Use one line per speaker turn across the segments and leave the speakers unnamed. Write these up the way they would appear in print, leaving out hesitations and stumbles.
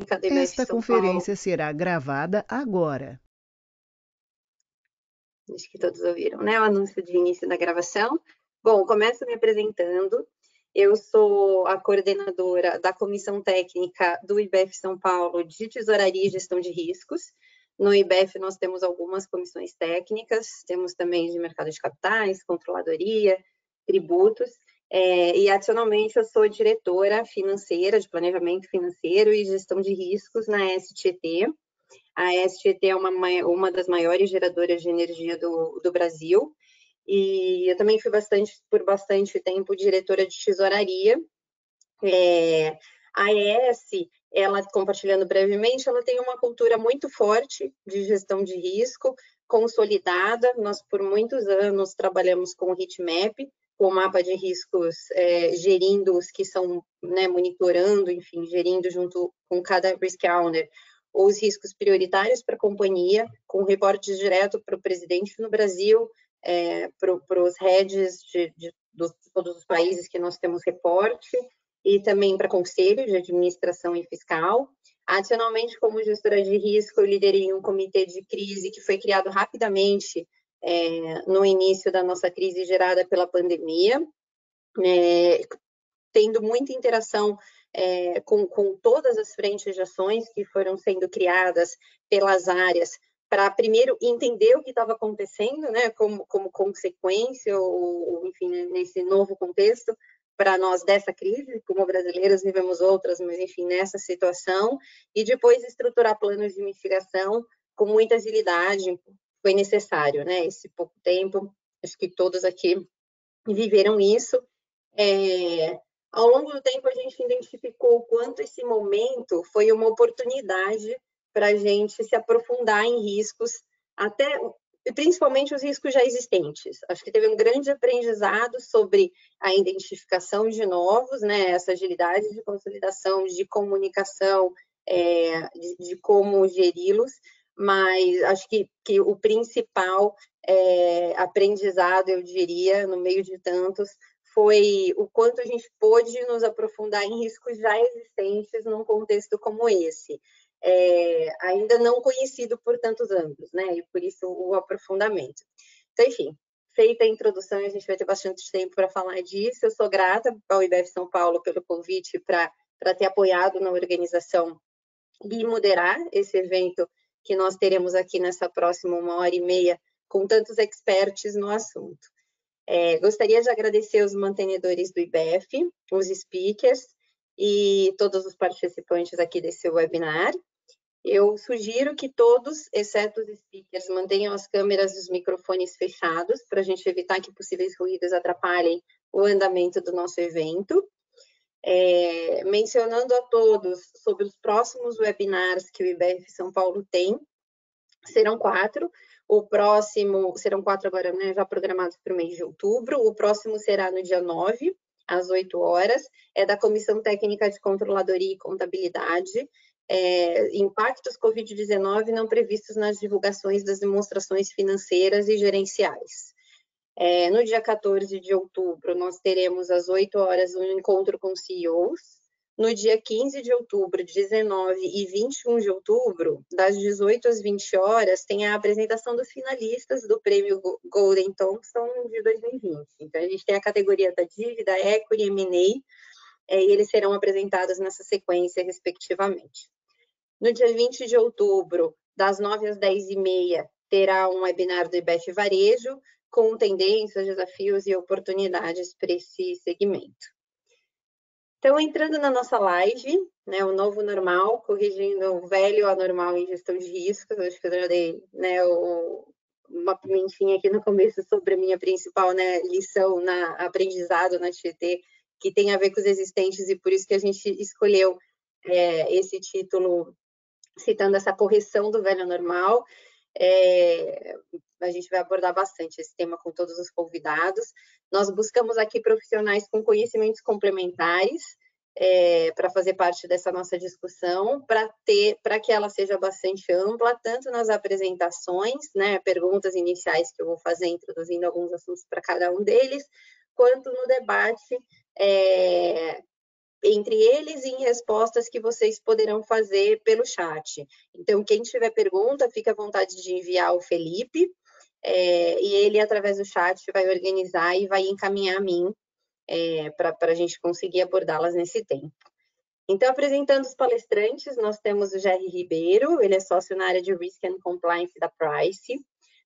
do IBF
Esta
São Paulo.
conferência será gravada agora.
Acho que todos ouviram, né? O anúncio de início da gravação. Bom, começo me apresentando. Eu sou a coordenadora da Comissão Técnica do IBF São Paulo de Tesouraria e Gestão de Riscos. No IBF nós temos algumas comissões técnicas, temos também de mercado de capitais, controladoria, tributos, e adicionalmente eu sou diretora financeira, de planejamento financeiro e gestão de riscos na STT. A STT é uma das maiores geradoras de energia do Brasil, e eu também fui por bastante tempo diretora de tesouraria. A ES, ela, compartilhando brevemente, ela tem uma cultura muito forte de gestão de risco, consolidada. Nós, por muitos anos, trabalhamos com o heatmap, com o mapa de riscos, gerindo os que são, né, monitorando, enfim, gerindo junto com cada risk owner os riscos prioritários para a companhia, com reportes direto para o presidente no Brasil, para os heads de todos os países que nós temos reporte, e também para conselho de administração e fiscal. Adicionalmente, como gestora de risco, eu liderei um comitê de crise que foi criado rapidamente no início da nossa crise gerada pela pandemia, tendo muita interação com todas as frentes de ações que foram sendo criadas pelas áreas, para primeiro entender o que estava acontecendo, né, como consequência, ou enfim, nesse novo contexto, para nós dessa crise, como brasileiros vivemos outras, mas enfim, nessa situação, e depois estruturar planos de mitigação com muita agilidade, foi necessário, né, esse pouco tempo, acho que todos aqui viveram isso. Ao longo do tempo, a gente identificou o quanto esse momento foi uma oportunidade para a gente se aprofundar em riscos, até principalmente os riscos já existentes. Acho que teve um grande aprendizado sobre a identificação de novos, né, essa agilidade de consolidação, de comunicação, de como geri-los, mas acho que o principal aprendizado, eu diria, no meio de tantos, foi o quanto a gente pôde nos aprofundar em riscos já existentes num contexto como esse, ainda não conhecido por tantos anos, né? E por isso o aprofundamento. Então, enfim, feita a introdução, a gente vai ter bastante tempo para falar disso. Eu sou grata ao IBF São Paulo pelo convite para ter apoiado na organização e moderar esse evento que nós teremos aqui nessa próxima 1h30, com tantos experts no assunto. Gostaria de agradecer os mantenedores do IBF, os speakers e todos os participantes aqui desse webinar. Eu sugiro que todos, exceto os speakers, mantenham as câmeras e os microfones fechados, para a gente evitar que possíveis ruídos atrapalhem o andamento do nosso evento. Mencionando a todos sobre os próximos webinars que o IBF São Paulo tem, serão 4. O próximo, serão 4 agora, né, já programados para o mês de outubro. O próximo será no dia 9, às 8 horas. É da Comissão Técnica de Controladoria e Contabilidade. Impactos Covid-19 não previstos nas divulgações das demonstrações financeiras e gerenciais. No dia 14 de outubro, nós teremos às 8 horas um encontro com CEOs. No dia 15 de outubro, 19 e 21 de outubro, das 18 às 20 horas, tem a apresentação dos finalistas do prêmio Golden Thompson de 2020. Então, a gente tem a categoria da dívida, equity, M&A, e eles serão apresentados nessa sequência, respectivamente. No dia 20 de outubro, das 9 às 10h30, terá um webinar do IBF Varejo, com tendências, desafios e oportunidades para esse segmento. Então, entrando na nossa live, né, o novo normal, corrigindo o velho anormal em gestão de riscos, acho que eu já dei, né, uma pimentinha aqui no começo sobre a minha principal, né, lição aprendizado na TT, que tem a ver com os existentes, e por isso que a gente escolheu esse título, citando essa correção do velho normal. A gente vai abordar bastante esse tema com todos os convidados. Nós buscamos aqui profissionais com conhecimentos complementares para fazer parte dessa nossa discussão, para que ela seja bastante ampla, tanto nas apresentações, né, perguntas iniciais que eu vou fazer, introduzindo alguns assuntos para cada um deles, quanto no debate, entre eles e em respostas que vocês poderão fazer pelo chat. Então, quem tiver pergunta, fica à vontade de enviar ao Felipe, e ele, através do chat, vai organizar e vai encaminhar a mim para a gente conseguir abordá-las nesse tempo. Então, apresentando os palestrantes, nós temos o Jerry Ribeiro, ele é sócio na área de Risk and Compliance da Price.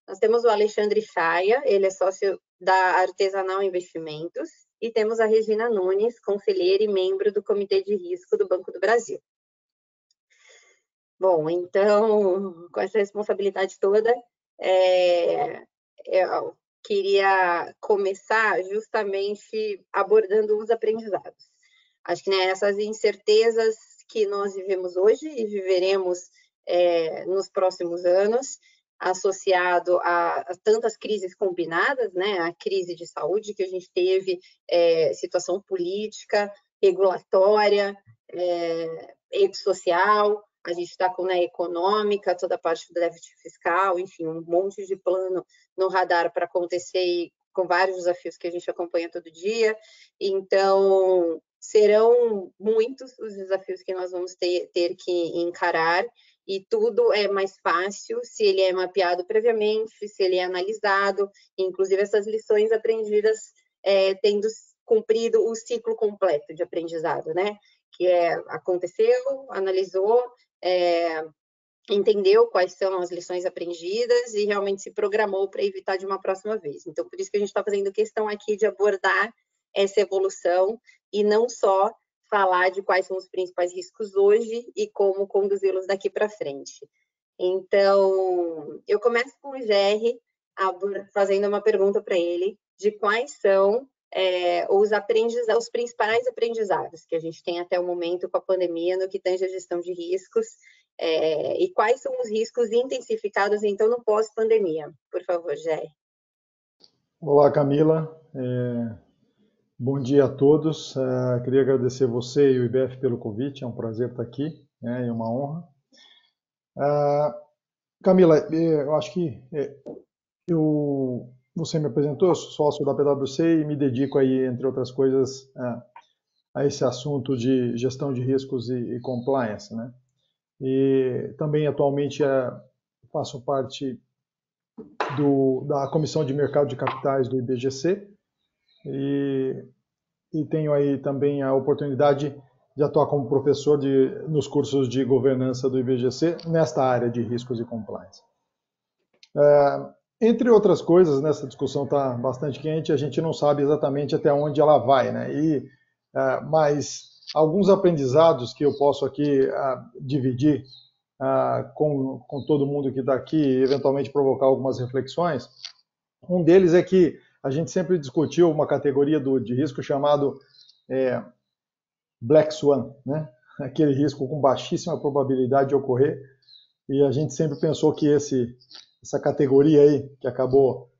Nós temos o Alexandre Chaia, ele é sócio da Artesanal Investimentos. E temos a Regina Nunes, conselheira e membro do Comitê de Risco do Banco do Brasil. Bom, então, com essa responsabilidade toda, eu queria começar justamente abordando os aprendizados. Acho que essas incertezas que nós vivemos hoje e viveremos nos próximos anos, associado a tantas crises combinadas, né? A crise de saúde que a gente teve, situação política, regulatória, social, a gente está com econômica, toda a parte do déficit fiscal, enfim, um monte de plano no radar para acontecer e com vários desafios que a gente acompanha todo dia. Então, serão muitos os desafios que nós vamos ter que encarar, e tudo é mais fácil se ele é mapeado previamente, se ele é analisado, inclusive essas lições aprendidas tendo cumprido o ciclo completo de aprendizado, né? Que aconteceu, analisou, entendeu quais são as lições aprendidas e realmente se programou para evitar de uma próxima vez. Então, por isso que a gente está fazendo questão aqui de abordar essa evolução e não só falar de quais são os principais riscos hoje e como conduzi-los daqui para frente. Então, eu começo com o GR, fazendo uma pergunta para ele de quais são os principais aprendizados que a gente tem até o momento com a pandemia no que tange a gestão de riscos, e quais são os riscos intensificados, então, no pós-pandemia. Por favor, GR.
Olá, Camila. Bom dia a todos. Queria agradecer você e o IBF pelo convite. É um prazer estar aqui, é uma honra. Camila, eu acho que você me apresentou, eu sou sócio da PwC e me dedico aí, entre outras coisas, a esse assunto de gestão de riscos e compliance, né? E também atualmente faço parte da Comissão de Mercado de Capitais do IBGC e tenho aí também a oportunidade de atuar como professor nos cursos de governança do IBGC nesta área de riscos e compliance. Entre outras coisas, nessa discussão está bastante quente, a gente não sabe exatamente até onde ela vai, né? Mas alguns aprendizados que eu posso aqui dividir com todo mundo que está aqui e eventualmente provocar algumas reflexões. Um deles é que a gente sempre discutiu uma categoria de risco chamado Black Swan, né? Aquele risco com baixíssima probabilidade de ocorrer, e a gente sempre pensou que essa categoria aí, que acabou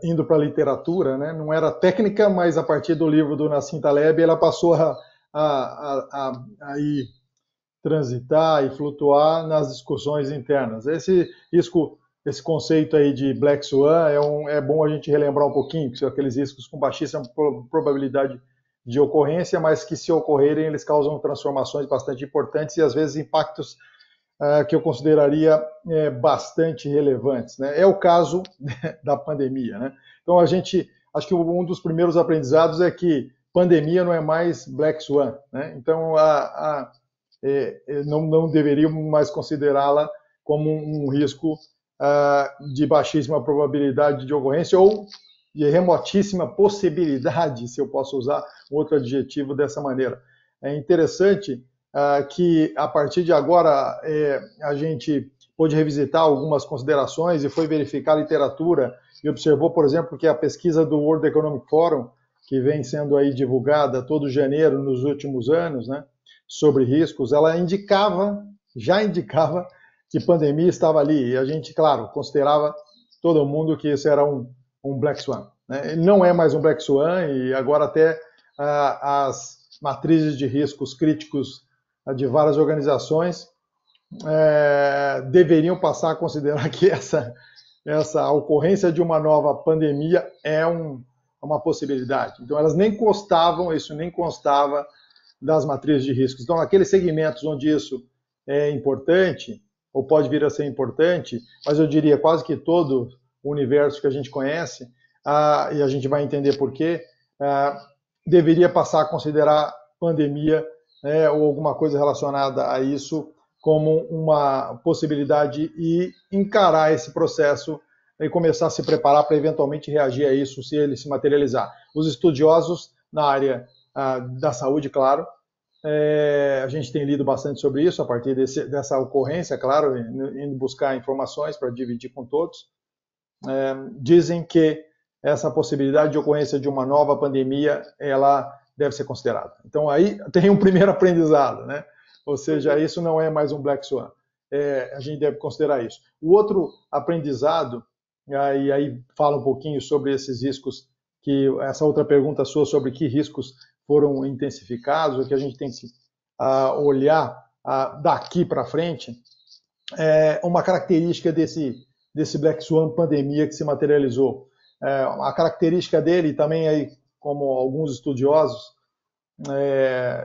indo para a literatura, né? Não era técnica, mas a partir do livro do Nassim Taleb, ela passou a ir transitar e flutuar nas discussões internas. Esse risco, esse conceito aí de Black Swan, é bom a gente relembrar um pouquinho, que são aqueles riscos com baixíssima probabilidade de ocorrência, mas que, se ocorrerem, eles causam transformações bastante importantes e, às vezes, impactos que eu consideraria bastante relevantes, né? É o caso da pandemia, né? Então, acho que um dos primeiros aprendizados é que pandemia não é mais Black Swan, né? Então, não deveríamos mais considerá-la como um risco de baixíssima probabilidade de ocorrência ou de remotíssima possibilidade, se eu posso usar outro adjetivo dessa maneira. É interessante que, a partir de agora, a gente pôde revisitar algumas considerações e foi verificar a literatura e observou, por exemplo, que a pesquisa do World Economic Forum, que vem sendo aí divulgada todo janeiro nos últimos anos, né, sobre riscos, ela já indicava que pandemia estava ali. E a gente, claro, considerava todo mundo que isso era um Black Swan, né? Ele não é mais um Black Swan, e agora até as matrizes de riscos críticos de várias organizações deveriam passar a considerar que essa ocorrência de uma nova pandemia é uma possibilidade. Então, elas nem constavam, isso nem constava das matrizes de riscos. Então, naqueles segmentos onde isso é importante, ou pode vir a ser importante, mas eu diria quase que todo o universo que a gente conhece, e a gente vai entender por quê, deveria passar a considerar pandemia, né, ou alguma coisa relacionada a isso como uma possibilidade e encarar esse processo e começar a se preparar para eventualmente reagir a isso se ele se materializar. Os estudiosos na área da saúde, claro, a gente tem lido bastante sobre isso a partir dessa ocorrência, claro, indo buscar informações para dividir com todos, dizem que essa possibilidade de ocorrência de uma nova pandemia, ela deve ser considerada. Então aí tem um primeiro aprendizado, né? Ou seja, isso não é mais um Black Swan. A gente deve considerar isso. O outro aprendizado, e aí fala um pouquinho sobre esses riscos, que essa outra pergunta sua sobre que riscos foram intensificados, o que a gente tem que olhar daqui para frente, uma característica desse Black Swan pandemia que se materializou. A característica dele, também aí, como alguns estudiosos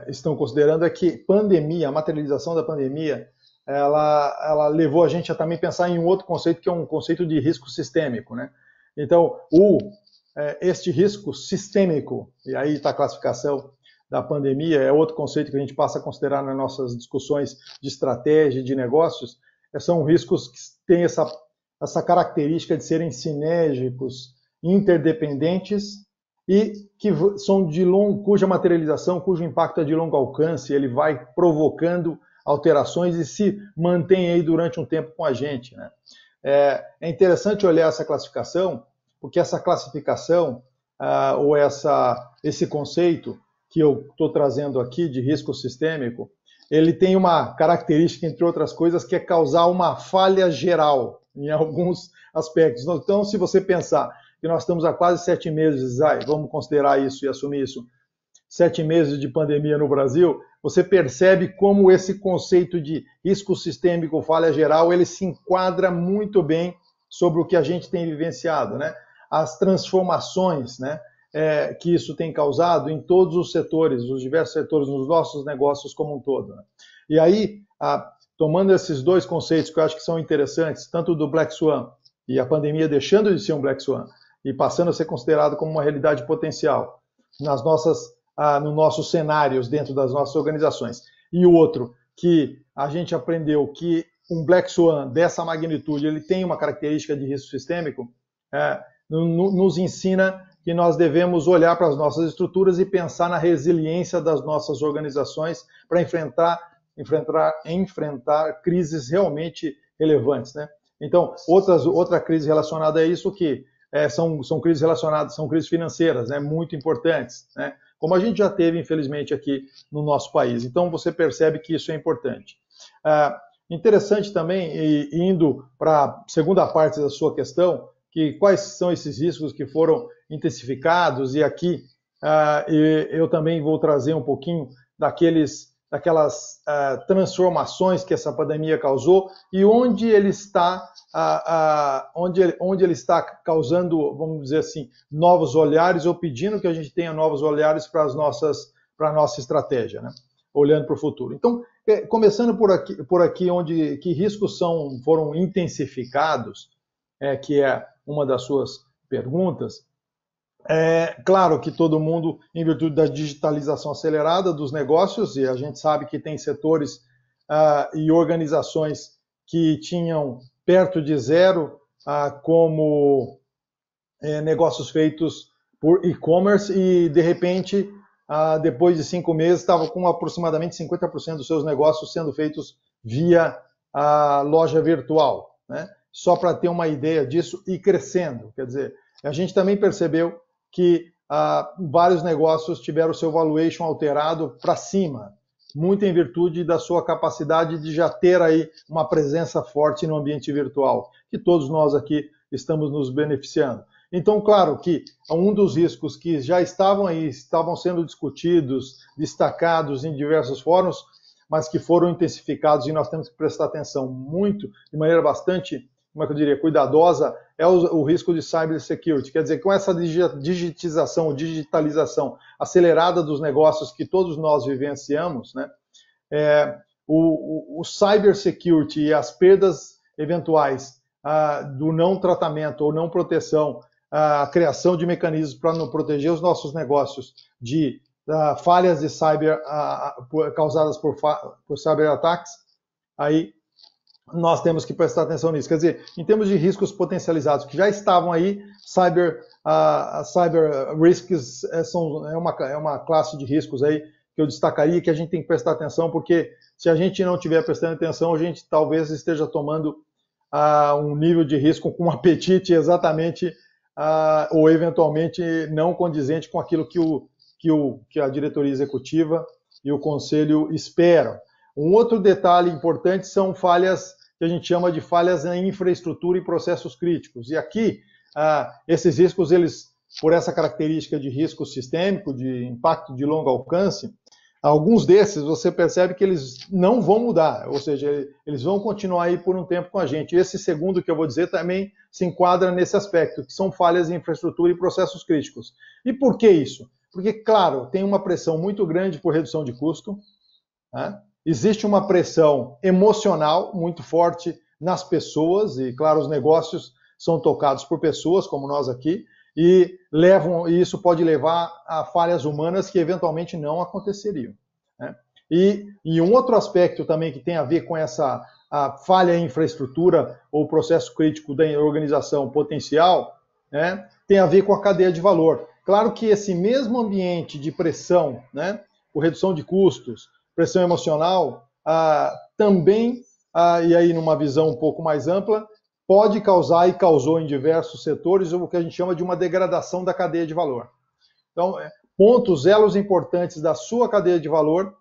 estão considerando, é que a materialização da pandemia, ela levou a gente a também pensar em um outro conceito, que é um conceito de risco sistêmico, né? Então, este risco sistêmico, e aí está a classificação da pandemia, é outro conceito que a gente passa a considerar nas nossas discussões de estratégia e de negócios, são riscos que têm essa característica de serem sinérgicos, interdependentes e que são cuja materialização, cujo impacto é de longo alcance, ele vai provocando alterações e se mantém aí durante um tempo com a gente, né? É interessante olhar essa classificação, porque essa classificação ou esse conceito que eu estou trazendo aqui de risco sistêmico, ele tem uma característica, entre outras coisas, que é causar uma falha geral em alguns aspectos. Então, se você pensar que nós estamos há quase 7 meses, vamos considerar isso e assumir isso, 7 meses de pandemia no Brasil, você percebe como esse conceito de risco sistêmico, falha geral, ele se enquadra muito bem sobre o que a gente tem vivenciado, né? As transformações, né, que isso tem causado em todos os setores, os diversos setores, nos nossos negócios como um todo, né? E aí, tomando esses dois conceitos que eu acho que são interessantes, tanto do Black Swan e a pandemia deixando de ser um Black Swan e passando a ser considerado como uma realidade potencial nos nossos cenários dentro das nossas organizações. E o outro, que a gente aprendeu que um Black Swan dessa magnitude, ele tem uma característica de risco sistêmico, nos ensina que nós devemos olhar para as nossas estruturas e pensar na resiliência das nossas organizações para enfrentar crises realmente relevantes, né? Então, outra crise relacionada a isso que são crises relacionadas, são crises financeiras, né, muito importantes, né, como a gente já teve, infelizmente, aqui no nosso país. Então, você percebe que isso é importante. Interessante também, indo para a segunda parte da sua questão, que quais são esses riscos que foram intensificados, e aqui eu também vou trazer um pouquinho daquelas transformações que essa pandemia causou e onde ele está causando, vamos dizer assim, novos olhares ou pedindo que a gente tenha novos olhares para a nossa estratégia, né? Olhando para o futuro. Então, começando por aqui que riscos foram intensificados, que é uma das suas perguntas. Claro que todo mundo, em virtude da digitalização acelerada dos negócios, e a gente sabe que tem setores e organizações que tinham perto de zero, como negócios feitos por e-commerce, e de repente, depois de 5 meses, estava com aproximadamente 50% dos seus negócios sendo feitos via loja virtual, né? Só para ter uma ideia disso, e crescendo. Quer dizer, a gente também percebeu que vários negócios tiveram o seu valuation alterado para cima, muito em virtude da sua capacidade de já ter aí uma presença forte no ambiente virtual, que todos nós aqui estamos nos beneficiando. Então, claro que um dos riscos que já estavam aí, estavam sendo discutidos, destacados em diversos fóruns, mas que foram intensificados e nós temos que prestar atenção muito, de maneira bastante como é que eu diria, cuidadosa, é o risco de cybersecurity. Quer dizer, com essa digitalização acelerada dos negócios que todos nós vivenciamos, né, o cybersecurity e as perdas eventuais do não tratamento ou não proteção, a criação de mecanismos para proteger os nossos negócios de falhas de cyber causadas por cyberataques, aí nós temos que prestar atenção nisso. Quer dizer, em termos de riscos potencializados que já estavam aí, cyber risks é uma classe de riscos aí que eu destacaria que a gente tem que prestar atenção, porque se a gente não estiver prestando atenção, a gente talvez esteja tomando um nível de risco com um apetite exatamente ou eventualmente não condizente com aquilo que a diretoria executiva e o conselho esperam. Um outro detalhe importante são falhas que a gente chama de falhas em infraestrutura e processos críticos. E aqui, esses riscos, eles, por essa característica de risco sistêmico, de impacto de longo alcance, alguns desses você percebe que eles não vão mudar, ou seja, eles vão continuar aí por um tempo com a gente. E esse segundo que eu vou dizer também se enquadra nesse aspecto, que são falhas em infraestrutura e processos críticos. E por que isso? Porque, claro, tem uma pressão muito grande por redução de custo, né? Existe uma pressão emocional muito forte nas pessoas, e, claro, os negócios são tocados por pessoas, como nós aqui, e isso pode levar a falhas humanas que eventualmente não aconteceriam, né? E um outro aspecto também que tem a ver com essa falha em infraestrutura ou processo crítico da organização potencial, né, tem a ver com a cadeia de valor. Claro que esse mesmo ambiente de pressão, né, por redução de custos, pressão emocional, também, e aí numa visão um pouco mais ampla, pode causar e causou em diversos setores o que a gente chama de uma degradação da cadeia de valor. Então, pontos, elos importantes da sua cadeia de valor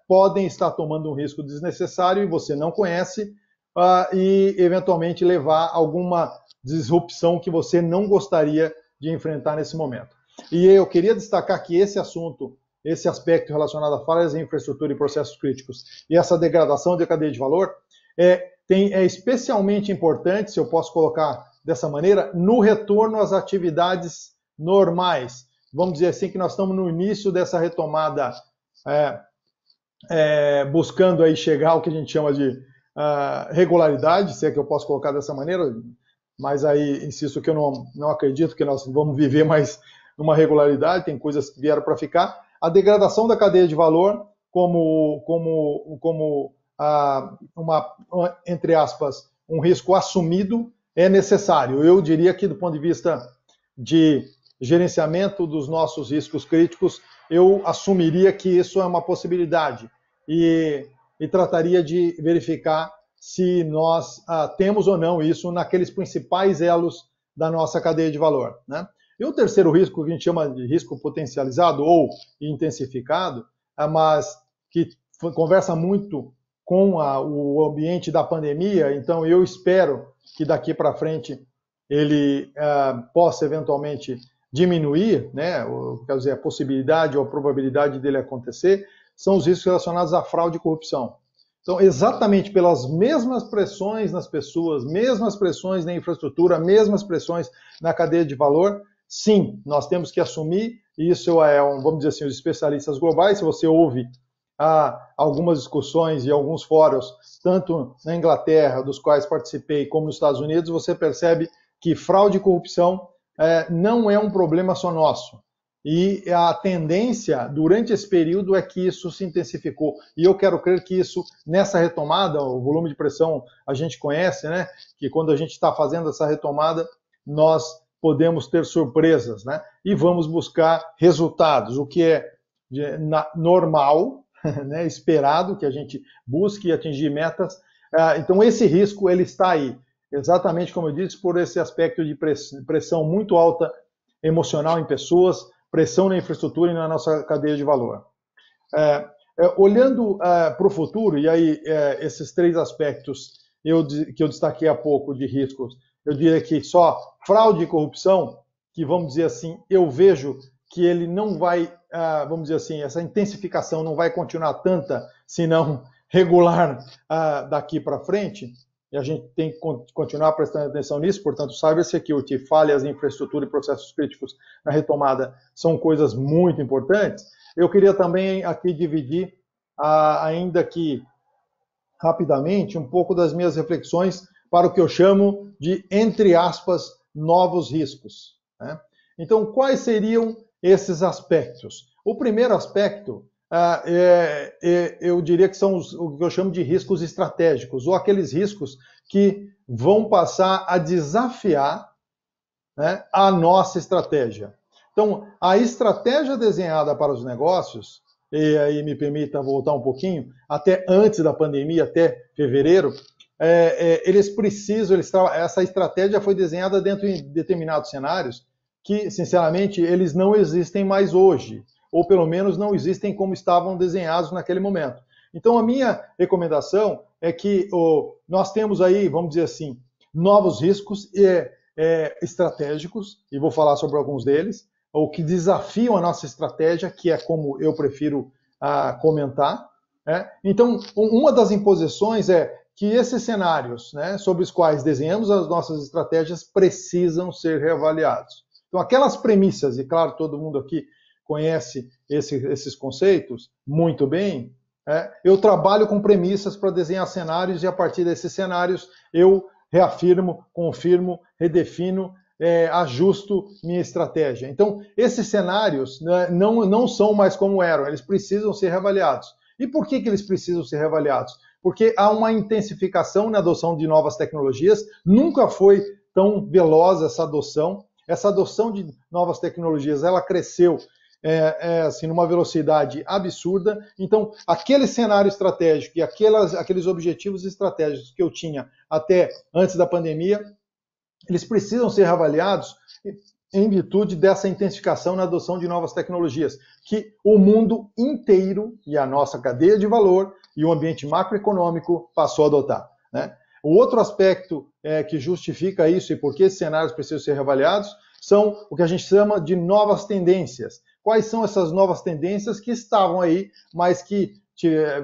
podem estar tomando um risco desnecessário e você não conhece e eventualmente levar a alguma disrupção que você não gostaria de enfrentar nesse momento. E eu queria destacar que esse assunto, esse aspecto relacionado a falhas em infraestrutura e processos críticos e essa degradação de cadeia de valor é especialmente importante, se eu posso colocar dessa maneira, no retorno às atividades normais. Vamos dizer assim que nós estamos no início dessa retomada, buscando aí chegar ao que a gente chama de regularidade, se é que eu posso colocar dessa maneira, mas aí insisto que eu não acredito que nós vamos viver mais numa regularidade, tem coisas que vieram para ficar. A degradação da cadeia de valor como entre aspas, um risco assumido é necessário. Eu diria que do ponto de vista de gerenciamento dos nossos riscos críticos, eu assumiria que isso é uma possibilidade e trataria de verificar se nós temos ou não isso naqueles principais elos da nossa cadeia de valor, né? E o terceiro risco, que a gente chama de risco potencializado ou intensificado, mas que conversa muito com o ambiente da pandemia, então eu espero que daqui para frente ele possa eventualmente diminuir, né, quer dizer, a possibilidade ou a probabilidade dele acontecer, são os riscos relacionados à fraude e corrupção. Então, exatamente pelas mesmas pressões nas pessoas, mesmas pressões na infraestrutura, mesmas pressões na cadeia de valor, sim, nós temos que assumir, e isso vamos dizer assim, os especialistas globais, se você ouve algumas discussões e alguns fóruns, tanto na Inglaterra, dos quais participei, como nos Estados Unidos, você percebe que fraude e corrupção não é um problema só nosso. E a tendência, durante esse período, é que isso se intensificou. E eu quero crer que isso, nessa retomada, o volume de pressão a gente conhece, né? Que quando a gente está fazendo essa retomada, nós podemos ter surpresas, né? E vamos buscar resultados, o que é normal, né? Esperado, que a gente busque atingir metas. Então, esse risco, ele está aí. Exatamente como eu disse, por esse aspecto de pressão muito alta emocional em pessoas, pressão na infraestrutura e na nossa cadeia de valor. Olhando para o futuro, e aí esses três aspectos que eu destaquei há pouco de riscos, eu diria que só fraude e corrupção, que vamos dizer assim, eu vejo que ele não vai, vamos dizer assim, essa intensificação não vai continuar tanta, se não regular daqui para frente. e a gente tem que continuar prestando atenção nisso, portanto, cybersecurity, falhas em infraestrutura e processos críticos na retomada são coisas muito importantes. Eu queria também aqui dividir, ainda que rapidamente, um pouco das minhas reflexões para o que eu chamo de, entre aspas, novos riscos, né? Então, quais seriam esses aspectos? O primeiro aspecto, eu diria que são o que eu chamo de riscos estratégicos, ou aqueles riscos que vão passar a desafiar, né, a nossa estratégia. Então, a estratégia desenhada para os negócios, e aí me permita voltar um pouquinho, até antes da pandemia, até fevereiro, eles precisam, essa estratégia foi desenhada dentro de determinados cenários que, sinceramente, eles não existem mais hoje, ou pelo menos não existem como estavam desenhados naquele momento. Então, a minha recomendação é que nós temos aí, vamos dizer assim, novos riscos estratégicos, e vou falar sobre alguns deles, ou que desafiam a nossa estratégia, que é como eu prefiro comentar. Né? Então, uma das imposições é que esses cenários, né, sobre os quais desenhamos as nossas estratégias precisam ser reavaliados. Então, aquelas premissas, e claro, todo mundo aqui conhece esses conceitos muito bem, eu trabalho com premissas para desenhar cenários e a partir desses cenários eu reafirmo, confirmo, redefino, ajusto minha estratégia. Então, esses cenários, né, não são mais como eram, eles precisam ser reavaliados. E por que eles precisam ser reavaliados? Porque há uma intensificação na adoção de novas tecnologias, nunca foi tão veloz essa adoção. Essa adoção de novas tecnologias, ela cresceu assim, numa velocidade absurda. Então, aquele cenário estratégico e aqueles objetivos estratégicos que eu tinha até antes da pandemia, eles precisam ser reavaliados em virtude dessa intensificação na adoção de novas tecnologias, que o mundo inteiro e a nossa cadeia de valor e o ambiente macroeconômico passou a adotar, né? O outro aspecto que justifica isso e por que esses cenários precisam ser reavaliados são o que a gente chama de novas tendências. Quais são essas novas tendências que estavam aí, mas que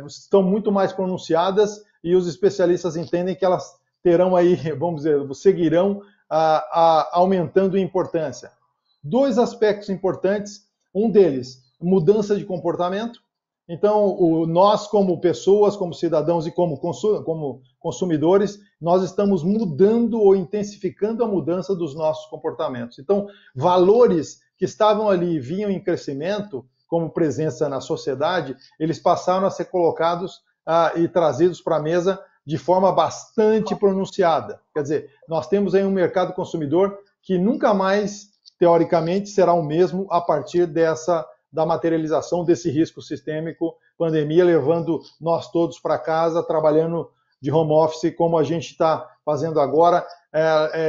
estão muito mais pronunciadas e os especialistas entendem que elas terão aí, vamos dizer, seguirão aumentando em importância. Dois aspectos importantes, um deles, mudança de comportamento. Então, nós como pessoas, como cidadãos e como consumidores, nós estamos mudando ou intensificando a mudança dos nossos comportamentos. Então, valores que estavam ali e vinham em crescimento, como presença na sociedade, eles passaram a ser colocados e trazidos para a mesa de forma bastante pronunciada. Quer dizer, nós temos aí um mercado consumidor que nunca mais, teoricamente, será o mesmo a partir da materialização desse risco sistêmico, pandemia, levando nós todos para casa, trabalhando de home office, como a gente está fazendo agora,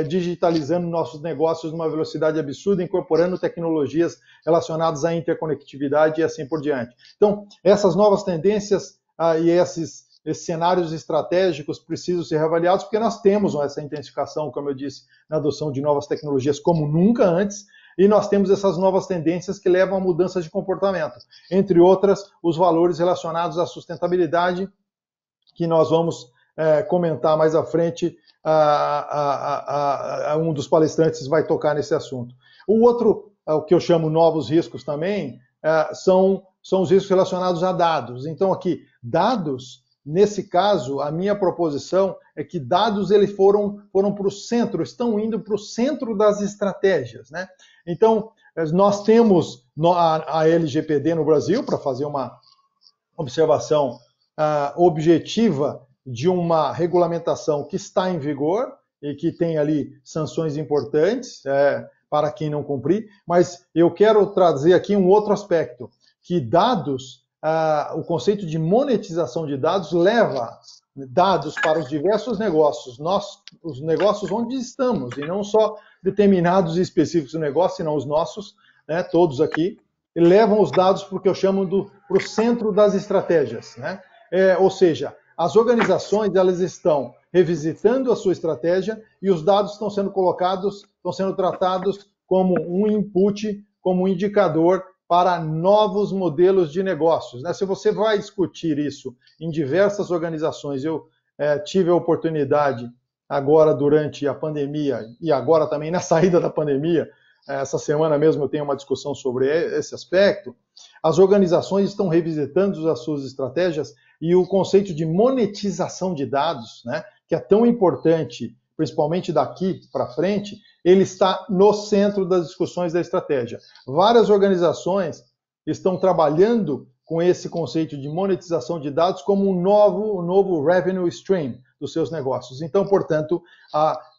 digitalizando nossos negócios numa velocidade absurda, incorporando tecnologias relacionadas à interconectividade e assim por diante. Então, essas novas tendências e esses cenários estratégicos precisam ser reavaliados, porque nós temos essa intensificação, como eu disse, na adoção de novas tecnologias como nunca antes, e nós temos essas novas tendências que levam a mudanças de comportamento. Entre outras, os valores relacionados à sustentabilidade, que nós vamos comentar mais à frente, um dos palestrantes vai tocar nesse assunto. O outro, o que eu chamo novos riscos também, são os riscos relacionados a dados. Então, aqui, dados, nesse caso, a minha proposição é que dados eles foram para o centro, estão indo para o centro das estratégias, né? Então, nós temos a LGPD no Brasil, para fazer uma observação objetiva de uma regulamentação que está em vigor e que tem ali sanções importantes para quem não cumprir, mas eu quero trazer aqui um outro aspecto, que dados, o conceito de monetização de dados leva dados para os diversos negócios, os negócios onde estamos, e não só determinados e específicos do negócio, senão os nossos, né, todos aqui, e levam os dados para o que eu chamo para o centro das estratégias, né? Ou seja, as organizações elas estão revisitando a sua estratégia e os dados estão sendo colocados, estão sendo tratados como um input, como um indicador para novos modelos de negócios, né? Se você vai discutir isso em diversas organizações, eu tive a oportunidade agora durante a pandemia e agora também na saída da pandemia, essa semana mesmo eu tenho uma discussão sobre esse aspecto, as organizações estão revisitando as suas estratégias e o conceito de monetização de dados, né, que é tão importante, principalmente daqui para frente, ele está no centro das discussões da estratégia. Várias organizações estão trabalhando com esse conceito de monetização de dados como um novo revenue stream dos seus negócios. Então, portanto,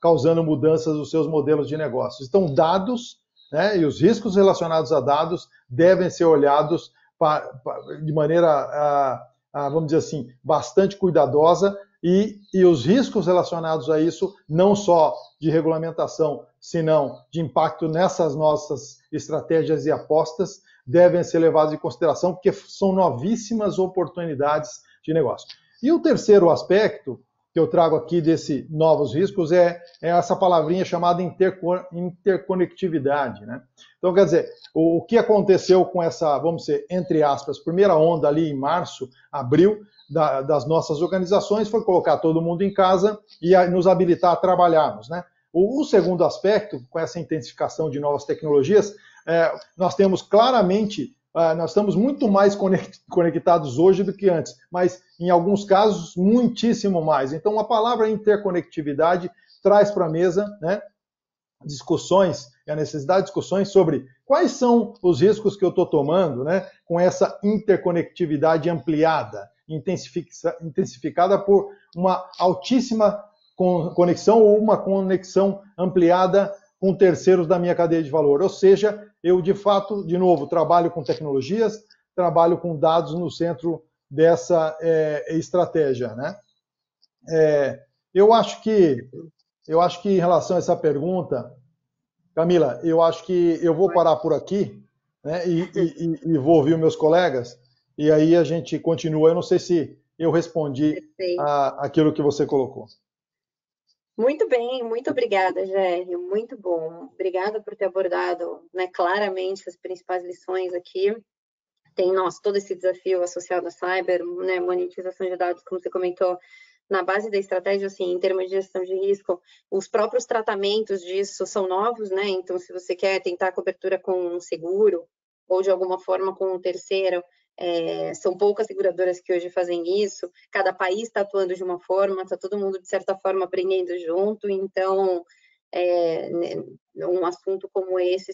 causando mudanças nos seus modelos de negócios. Então, dados, né, e os riscos relacionados a dados devem ser olhados de maneira, vamos dizer assim, bastante cuidadosa e os riscos relacionados a isso, não só de regulamentação, senão de impacto nessas nossas estratégias e apostas, devem ser levados em consideração, porque são novíssimas oportunidades de negócio. E o terceiro aspecto que eu trago aqui desse novos riscos é essa palavrinha chamada interconectividade, né? Então, quer dizer, o que aconteceu com essa, vamos dizer, entre aspas, primeira onda ali em março, abril, das nossas organizações foi colocar todo mundo em casa e nos habilitar a trabalharmos, né? O segundo aspecto, com essa intensificação de novas tecnologias, nós temos claramente, nós estamos muito mais conectados hoje do que antes, mas em alguns casos muitíssimo mais. Então a palavra interconectividade traz para a mesa, né, discussões, a necessidade de discussões sobre quais são os riscos que eu estou tomando, né, com essa interconectividade ampliada, intensificada por uma altíssima conexão ou uma conexão ampliada com terceiros da minha cadeia de valor. Ou seja, eu, de fato, de novo, trabalho com tecnologias, trabalho com dados no centro dessa estratégia, né? Eu acho que em relação a essa pergunta, Camila, eu acho que eu vou parar por aqui, né, e vou ouvir os meus colegas, e aí a gente continua. Eu não sei se eu respondi aquilo que você colocou.
Muito bem, muito obrigada, Gério, muito bom. Obrigada por ter abordado, né, claramente as principais lições aqui. Tem, todo esse desafio associado a cyber, né, monetização de dados, como você comentou, na base da estratégia, assim, em termos de gestão de risco, os próprios tratamentos disso são novos, né? Então, se você quer tentar cobertura com um seguro ou de alguma forma com um terceiro, são poucas seguradoras que hoje fazem isso. Cada país está atuando de uma forma, está todo mundo de certa forma aprendendo junto. Então, um assunto como esse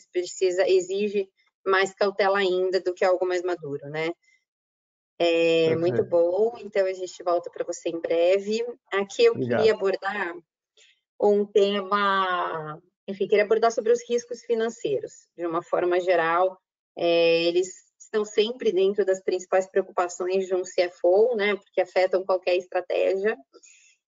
exige mais cautela ainda do que algo mais maduro, né? Muito bom, então a gente volta para você em breve. Aqui eu queria abordar um tema, enfim, queria abordar sobre os riscos financeiros, de uma forma geral. Eles estão sempre dentro das principais preocupações de um CFO, né, porque afetam qualquer estratégia.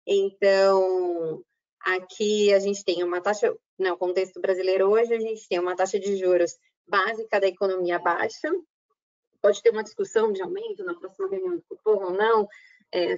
Então, aqui a gente tem uma taxa, no contexto brasileiro hoje, a gente tem uma taxa de juros básica da economia baixa. Pode ter uma discussão de aumento na próxima reunião do Copom ou não,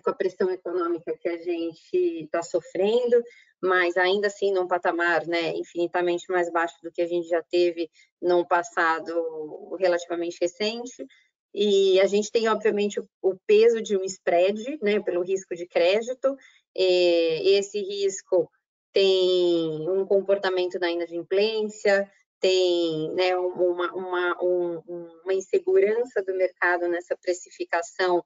com a pressão econômica que a gente está sofrendo, mas ainda assim num patamar, né, infinitamente mais baixo do que a gente já teve num passado relativamente recente. E a gente tem, obviamente, o peso de um spread, né, pelo risco de crédito. Esse risco tem um comportamento da inadimplência, tem, né, uma insegurança do mercado nessa precificação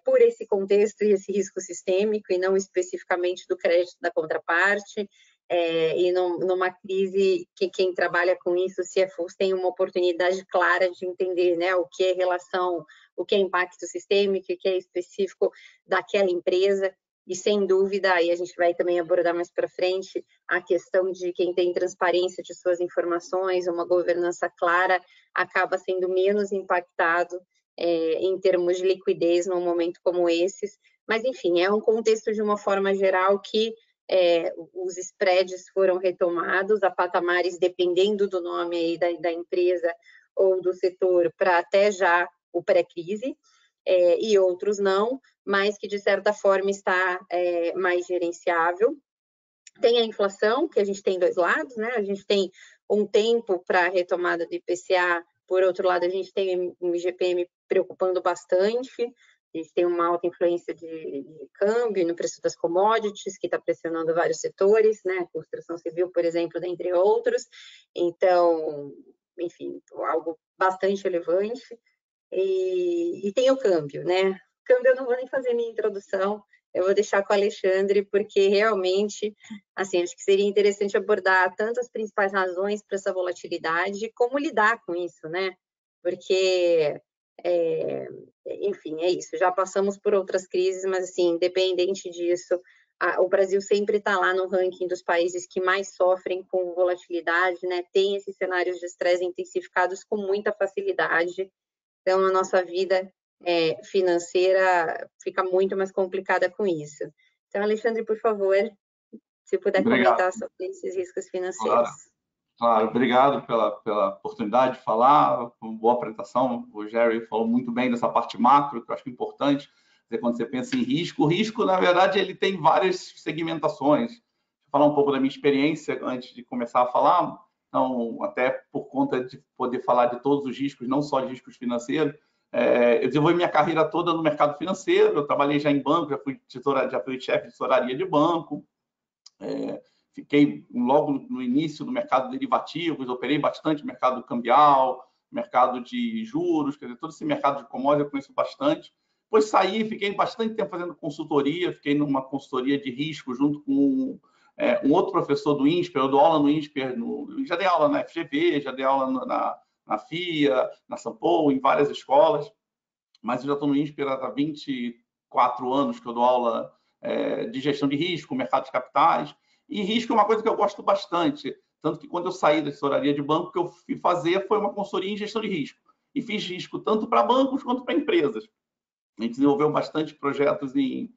por esse contexto e esse risco sistêmico, e não especificamente do crédito da contraparte. E numa crise que quem trabalha com isso, CFOs, tem uma oportunidade clara de entender, né, o que é relação, o que é impacto sistêmico, o que é específico daquela empresa. E, sem dúvida, aí a gente vai também abordar mais para frente a questão de quem tem transparência de suas informações, uma governança clara, acaba sendo menos impactado em termos de liquidez num momento como esses. Mas, enfim, é um contexto, de uma forma geral, que os spreads foram retomados a patamares, dependendo do nome aí da empresa ou do setor, para até já o pré-crise, e outros não, mas que de certa forma está mais gerenciável. Tem a inflação, que a gente tem dois lados, né? A gente tem um tempo para a retomada do IPCA, por outro lado, a gente tem o IGPM preocupando bastante, A gente tem uma alta influência de câmbio no preço das commodities, que está pressionando vários setores, né? Construção civil, por exemplo, dentre outros. Então, enfim, algo bastante relevante. E tem o câmbio, né? Câmbio eu não vou nem fazer minha introdução, eu vou deixar com o Alexandre, porque realmente, assim, acho que seria interessante abordar tanto as principais razões para essa volatilidade, como lidar com isso, né? Porque, enfim, é isso. Já passamos por outras crises, mas, assim, independente disso, o Brasil sempre está lá no ranking dos países que mais sofrem com volatilidade, né? Tem esses cenários de estresse intensificados com muita facilidade. Então, a nossa vida financeira fica muito mais complicada com isso. Então, Alexandre, por favor, se puder comentar sobre esses riscos financeiros.
Claro, obrigado pela oportunidade de falar, uma boa apresentação. O Jerry falou muito bem dessa parte macro, que eu acho importante. Quando você pensa em risco, o risco, na verdade, ele tem várias segmentações. Vou falar um pouco da minha experiência antes de começar a falar. Então, até por conta de poder falar de todos os riscos, não só de riscos financeiros, eu desenvolvi minha carreira toda no mercado financeiro. Eu trabalhei já em banco, já fui chefe de tesouraria de banco. Fiquei logo no início do mercado de derivativos, operei bastante mercado cambial, mercado de juros, quer dizer, todo esse mercado de commodities eu conheço bastante. Depois saí, fiquei bastante tempo fazendo consultoria, fiquei numa consultoria de risco junto com um outro professor do INSPER. Eu dou aula no INSPER, já dei aula na FGV, já dei aula na FIA, na Sampo, em várias escolas, mas eu já estou no INSPER há 24 anos que eu dou aula de gestão de risco, mercado de capitais. E risco é uma coisa que eu gosto bastante, tanto que quando eu saí da tesouraria de banco, o que eu fui fazer foi uma consultoria em gestão de risco. E fiz risco tanto para bancos quanto para empresas. A gente desenvolveu bastante projetos em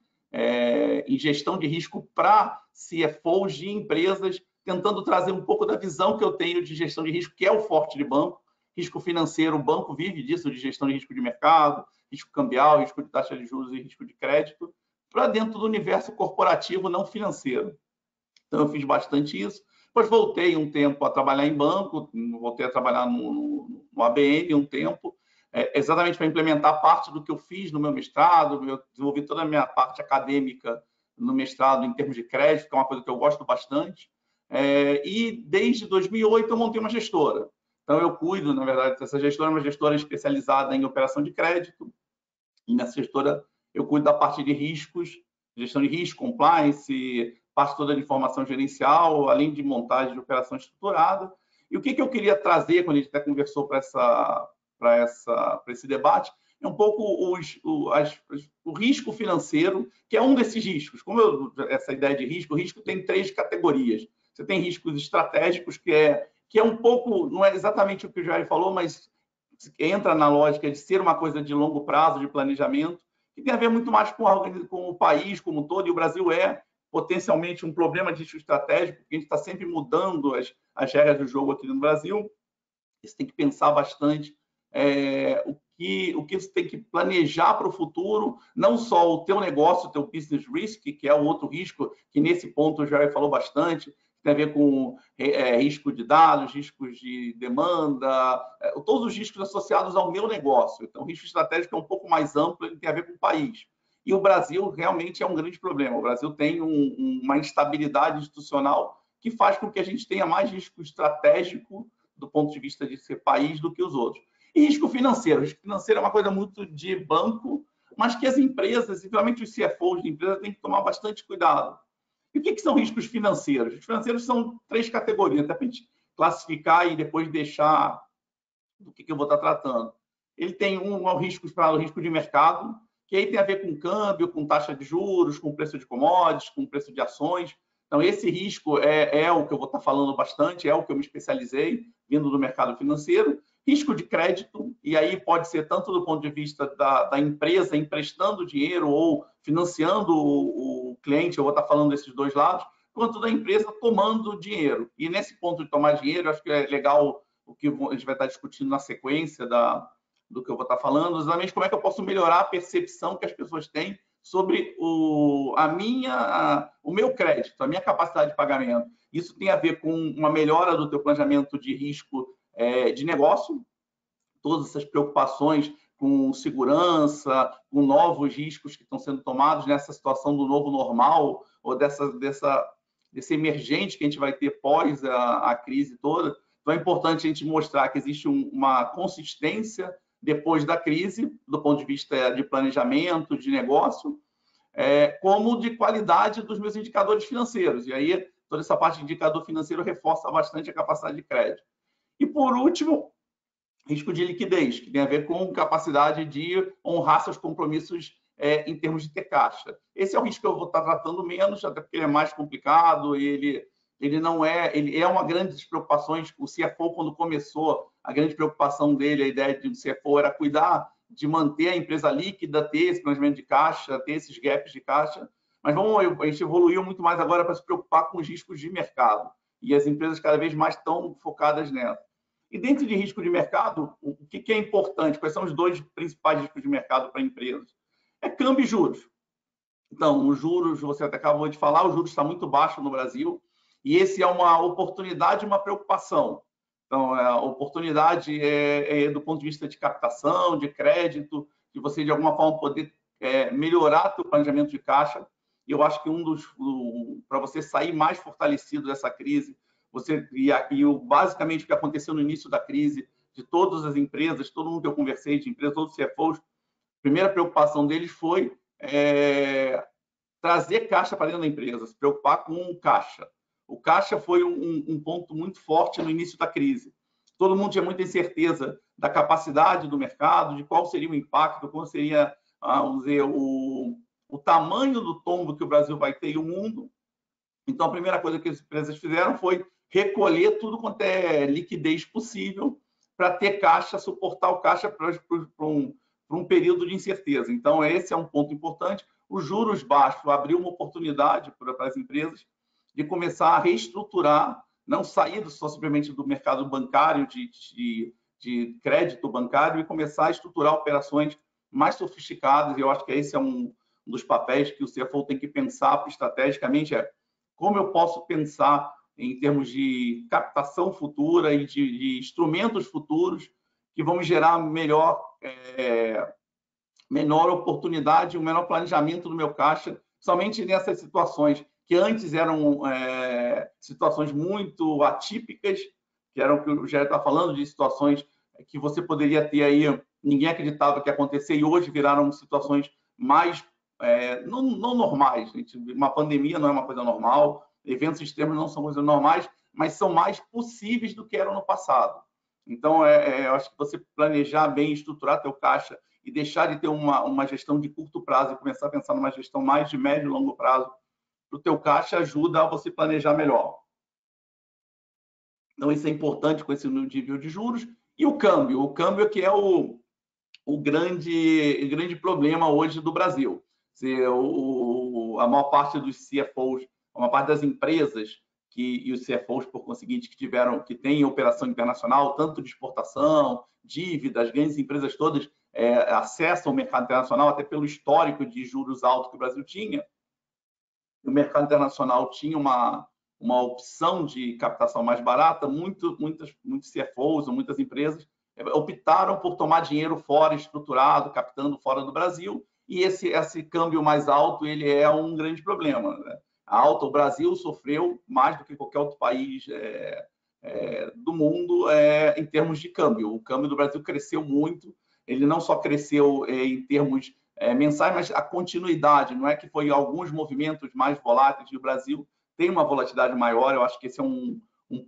gestão de risco para CFOs de empresas, tentando trazer um pouco da visão que eu tenho de gestão de risco, que é o forte de banco. Risco financeiro, o banco vive disso, de gestão de risco de mercado, risco cambial, risco de taxa de juros e risco de crédito, para dentro do universo corporativo não financeiro. Então, eu fiz bastante isso. Depois voltei um tempo a trabalhar em banco, voltei a trabalhar no ABN um tempo, exatamente para implementar parte do que eu fiz no meu mestrado. Eu desenvolvi toda a minha parte acadêmica no mestrado em termos de crédito, que é uma coisa que eu gosto bastante. E desde 2008 eu montei uma gestora. Então, eu cuido, na verdade, dessa gestora, uma gestora especializada em operação de crédito. E nessa gestora eu cuido da parte de riscos, gestão de risco, compliance, parte toda de informação gerencial, além de montagem de operação estruturada. E o que eu queria trazer, quando a gente até conversou para esse debate, é um pouco o risco financeiro, que é um desses riscos. Essa ideia de risco, o risco tem 3 categorias. Você tem riscos estratégicos, que é um pouco, não é exatamente o que o Jair falou, mas entra na lógica de ser uma coisa de longo prazo, de planejamento, que tem a ver muito mais com o país como um todo, e o Brasil é potencialmente um problema de risco estratégico, porque a gente está sempre mudando as regras do jogo aqui no Brasil. Você tem que pensar bastante o que você tem que planejar para o futuro, não só o teu negócio, o teu business risk, que é o outro risco, que nesse ponto o Jair falou bastante, tem a ver com risco de dados, riscos de demanda, todos os riscos associados ao meu negócio. Então, o risco estratégico é um pouco mais amplo, ele tem a ver com o país. E o Brasil realmente é um grande problema. O Brasil tem uma instabilidade institucional que faz com que a gente tenha mais risco estratégico do ponto de vista de ser país do que os outros. E risco financeiro. Risco financeiro é uma coisa muito de banco, mas que as empresas, principalmente os CFOs de empresas, têm que tomar bastante cuidado. E o que são riscos financeiros? Os financeiros são 3 categorias, até para a gente classificar e depois deixar do que eu vou estar tratando. Ele tem um risco chamado risco de mercado, que aí tem a ver com câmbio, com taxa de juros, com preço de commodities, com preço de ações. Então, esse risco é o que eu vou estar falando bastante, é o que eu me especializei, vindo do mercado financeiro. Risco de crédito, e aí pode ser tanto do ponto de vista da empresa emprestando dinheiro ou financiando o cliente, eu vou estar falando desses 2 lados, quanto da empresa tomando dinheiro. E nesse ponto de tomar dinheiro, eu acho que é legal o que a gente vai estar discutindo na sequência do que eu vou estar falando, exatamente como é que eu posso melhorar a percepção que as pessoas têm sobre o meu crédito, a minha capacidade de pagamento. Isso tem a ver com uma melhora do teu planejamento de risco de negócio, todas essas preocupações com segurança, com novos riscos que estão sendo tomados nessa situação do novo normal, ou desse emergente que a gente vai ter pós a crise toda. Então, é importante a gente mostrar que existe uma consistência depois da crise, do ponto de vista de planejamento, de negócio, como de qualidade dos meus indicadores financeiros. E aí, toda essa parte de indicador financeiro reforça bastante a capacidade de crédito. E, por último, risco de liquidez, que tem a ver com capacidade de honrar seus compromissos em termos de ter caixa. Esse é o risco que eu vou estar tratando menos, até porque ele é mais complicado, ele é uma grande preocupação. O CFO, quando começou, a grande preocupação dele, a ideia de um CFO era cuidar de manter a empresa líquida, ter esse planejamento de caixa, ter esses gaps de caixa, mas a gente evoluiu muito mais agora para se preocupar com os riscos de mercado, e as empresas cada vez mais estão focadas nessa. E dentro de risco de mercado, o que é importante? Quais são os dois principais riscos de mercado para empresas? É câmbio e juros. Então, os juros, você até acabou de falar, o juros está muito baixo no Brasil, e esse é uma oportunidade e uma preocupação. Então, a oportunidade do ponto de vista de captação, de crédito, de você, de alguma forma, poder melhorar seu planejamento de caixa. E eu acho que para você sair mais fortalecido dessa crise, basicamente o que aconteceu no início da crise, de todas as empresas, todo mundo que eu conversei de empresas, todos os CFOs, a primeira preocupação deles foi trazer caixa para dentro da empresa, se preocupar com o caixa. O caixa foi um ponto muito forte no início da crise. Todo mundo tinha muita incerteza da capacidade do mercado, de qual seria o impacto, qual seria, vamos dizer, o tamanho do tombo que o Brasil vai ter e o mundo. Então, a primeira coisa que as empresas fizeram foi recolher tudo quanto é liquidez possível para ter caixa, suportar o caixa para um período de incerteza. Então, esse é um ponto importante. Os juros baixos abriu uma oportunidade para as empresas de começar a reestruturar, não sair só simplesmente do mercado bancário, de crédito bancário, e começar a estruturar operações mais sofisticadas. E eu acho que esse é um dos papéis que o CFO tem que pensar estrategicamente, como eu posso pensar em termos de captação futura e de instrumentos futuros que vão gerar menor oportunidade, um menor planejamento do meu caixa, somente nessas situações que antes eram situações muito atípicas, que eram o que o Gério está falando, de situações que você poderia ter aí, ninguém acreditava que ia acontecer, e hoje viraram situações mais não normais. Uma pandemia não é uma coisa normal, eventos extremos não são coisas normais, mas são mais possíveis do que eram no passado. Então, eu acho que você planejar bem, estruturar teu caixa e deixar de ter uma gestão de curto prazo e começar a pensar numa gestão mais de médio e longo prazo para o teu caixa ajuda a você planejar melhor. Então, isso é importante com esse nível de juros. E o câmbio é que é o grande problema hoje do Brasil. A maior parte dos CFOs, a maior parte das empresas e os CFOs, por conseguinte, que têm operação internacional, tanto de exportação, dívidas, grandes empresas todas acessam o mercado internacional, até pelo histórico de juros altos que o Brasil tinha. O mercado internacional tinha uma opção de captação mais barata, muitos CFOs ou muitas empresas optaram por tomar dinheiro fora, estruturado, captando fora do Brasil, e esse câmbio mais alto ele é um grande problema, né? O Brasil sofreu mais do que qualquer outro país do mundo em termos de câmbio. O câmbio do Brasil cresceu muito, ele não só cresceu em termos mensais, mas a continuidade, não é que foi alguns movimentos mais voláteis, e o Brasil tem uma volatilidade maior. Eu acho que esse é um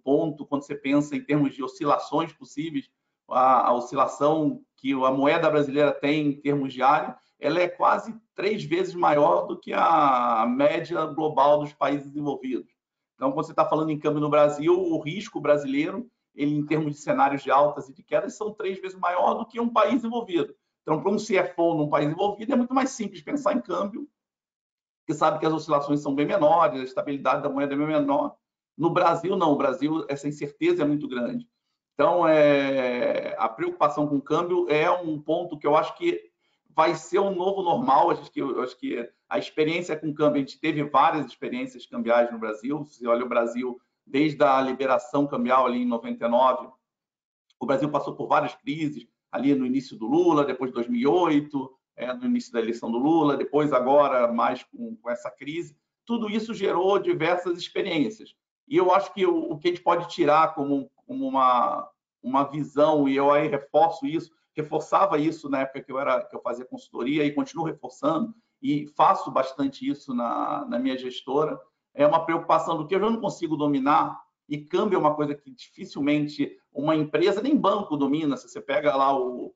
ponto, quando você pensa em termos de oscilações possíveis, a oscilação que a moeda brasileira tem em termos diários, ela é quase 3 vezes maior do que a média global dos países desenvolvidos. Então, quando você está falando em câmbio no Brasil, o risco brasileiro, ele, em termos de cenários de altas e de quedas, são 3 vezes maior do que um país desenvolvido. Então, para um CFO num país desenvolvido, é muito mais simples pensar em câmbio, porque sabe que as oscilações são bem menores, a estabilidade da moeda é bem menor. No Brasil, não. O Brasil, essa incerteza é muito grande. Então, a preocupação com o câmbio é um ponto que eu acho que vai ser um novo normal. Eu acho que a experiência com o câmbio, a gente teve várias experiências cambiais no Brasil. Se você olha o Brasil, desde a liberação cambial ali em 99, o Brasil passou por várias crises, ali no início do Lula, depois de 2008, no início da eleição do Lula, depois agora mais com essa crise. Tudo isso gerou diversas experiências. E eu acho que o que a gente pode tirar como uma visão, e eu aí reforçava isso na época que eu fazia consultoria e continuo reforçando, e faço bastante isso na minha gestora, é uma preocupação do que eu já não consigo dominar, e câmbio é uma coisa que dificilmente uma empresa, nem banco domina. Se você pega lá o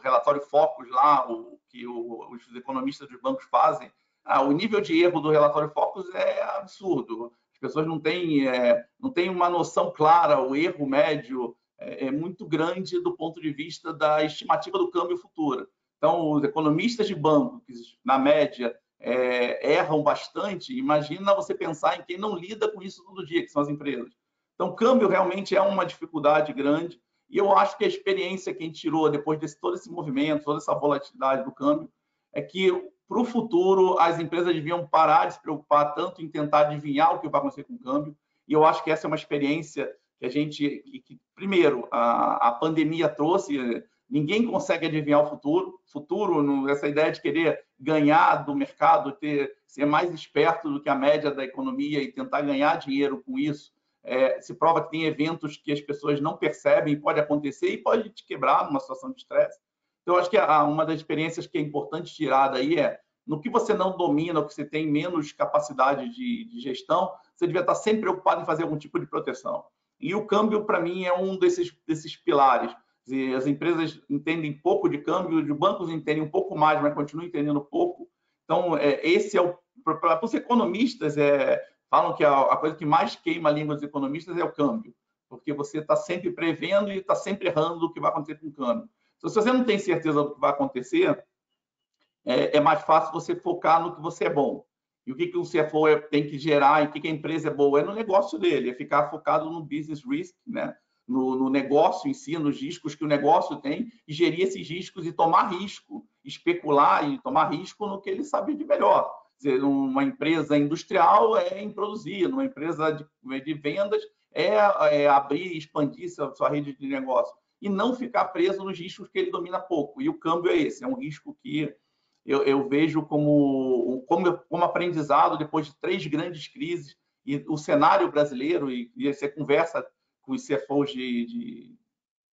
relatório Focus, lá, que os economistas dos bancos fazem, o nível de erro do relatório Focus é absurdo. As pessoas não têm uma noção clara, o erro médio é muito grande do ponto de vista da estimativa do câmbio futuro. Então, os economistas de banco, que na média erram bastante, imagina você pensar em quem não lida com isso todo dia, que são as empresas. Então, câmbio realmente é uma dificuldade grande, e eu acho que a experiência que a gente tirou depois de todo esse movimento, toda essa volatilidade do câmbio, é que, para o futuro, as empresas deviam parar de se preocupar tanto em tentar adivinhar o que vai acontecer com o câmbio, e eu acho que essa é uma experiência que primeiro, a pandemia trouxe. Ninguém consegue adivinhar o futuro, essa ideia de querer ganhar do mercado, ser mais esperto do que a média da economia e tentar ganhar dinheiro com isso. Se prova que tem eventos que as pessoas não percebem, pode acontecer e pode te quebrar numa situação de estresse. Então, acho que uma das experiências que é importante tirar daí no que você não domina, o que você tem menos capacidade de gestão, você devia estar sempre preocupado em fazer algum tipo de proteção. E o câmbio, para mim, é um desses pilares. As empresas entendem pouco de câmbio, os bancos entendem um pouco mais, mas continuam entendendo pouco. Então, esse para os economistas, falam que a coisa que mais queima a língua dos economistas é o câmbio, porque você está sempre prevendo e está sempre errando do que vai acontecer com o câmbio. Então, se você não tem certeza do que vai acontecer, é mais fácil você focar no que você é bom. E o que o CFO tem que gerar, e o que a empresa é boa, é no negócio dele, é ficar focado no business risk, né? No negócio em si, nos riscos que o negócio tem, e gerir esses riscos e tomar risco, especular e tomar risco no que ele sabe de melhor. Quer dizer, uma empresa industrial é em produzir, uma empresa de vendas é abrir e expandir sua rede de negócio, e não ficar preso nos riscos que ele domina pouco. E o câmbio é esse, é um risco que eu vejo como aprendizado depois de 3 grandes crises, e o cenário brasileiro, e você conversa com os CFOs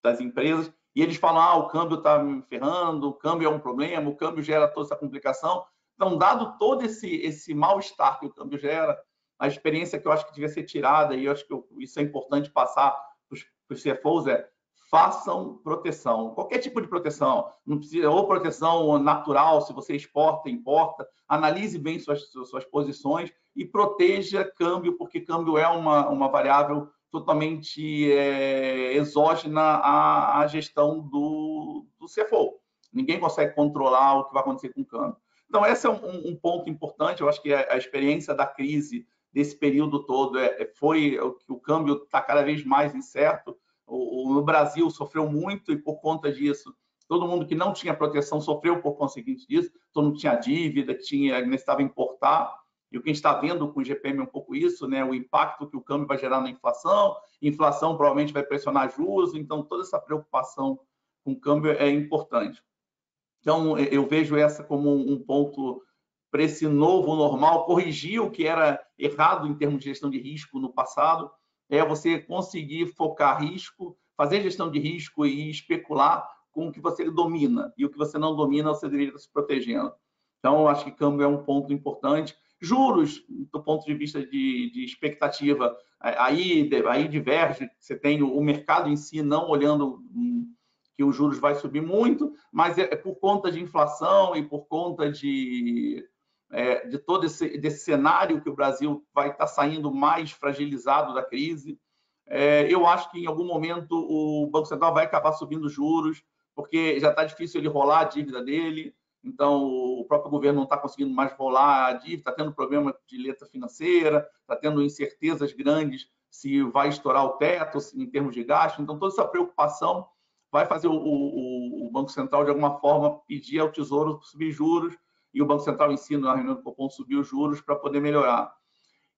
das empresas, e eles falam, o câmbio está me ferrando, o câmbio é um problema, o câmbio gera toda essa complicação. Então, dado todo esse mal-estar que o câmbio gera, a experiência que eu acho que devia ser tirada, e eu acho que isso é importante passar para os CFOs, façam proteção, qualquer tipo de proteção, não precisa, ou proteção natural, se você exporta, importa, analise bem suas posições e proteja câmbio, porque câmbio é uma variável totalmente exógena à gestão do CFO. Ninguém consegue controlar o que vai acontecer com o câmbio. Então, esse é um ponto importante. Eu acho que a experiência da crise desse período todo foi que o câmbio está cada vez mais incerto. No Brasil sofreu muito, e por conta disso, todo mundo que não tinha proteção sofreu por conseguinte disso. Todo mundo tinha dívida, necessitava importar. E o que a gente está vendo com o GPM é um pouco isso, né? O impacto que o câmbio vai gerar na inflação. Inflação provavelmente vai pressionar juros, então toda essa preocupação com o câmbio é importante. Então, eu vejo essa como um ponto para esse novo normal, corrigir o que era errado em termos de gestão de risco no passado, você conseguir focar risco, fazer gestão de risco e especular com o que você domina. E o que você não domina, você deveria estar se protegendo. Então, eu acho que câmbio é um ponto importante. Juros, do ponto de vista de expectativa, aí diverge. Você tem o mercado em si não olhando que os juros vai subir muito, mas por conta de inflação e por conta de todo desse cenário que o Brasil vai estar saindo mais fragilizado da crise. Eu acho que em algum momento o Banco Central vai acabar subindo juros, porque já está difícil ele rolar a dívida dele. Então, o próprio governo não está conseguindo mais rolar a dívida, está tendo problema de letra financeira, está tendo incertezas grandes se vai estourar o teto em termos de gasto. Então, toda essa preocupação vai fazer o Banco Central, de alguma forma, pedir ao Tesouro subir juros, e o Banco Central em si, na reunião do Copom, subir os juros para poder melhorar.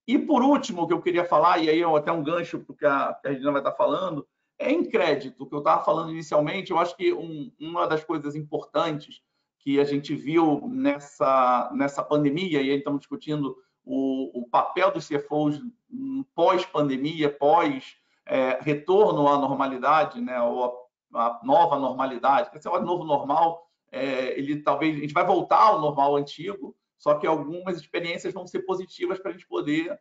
E, por último, o que eu queria falar, e aí até um gancho porque a Regina vai estar falando, Em crédito, que eu estava falando inicialmente, eu acho que uma das coisas importantes que a gente viu nessa pandemia, e aí estamos discutindo o papel dos CFOs pós-pandemia, pós-retorno à normalidade, né, ou a nova normalidade. Esse é o novo normal, ele talvez a gente vai voltar ao normal antigo, só que algumas experiências vão ser positivas para a gente poder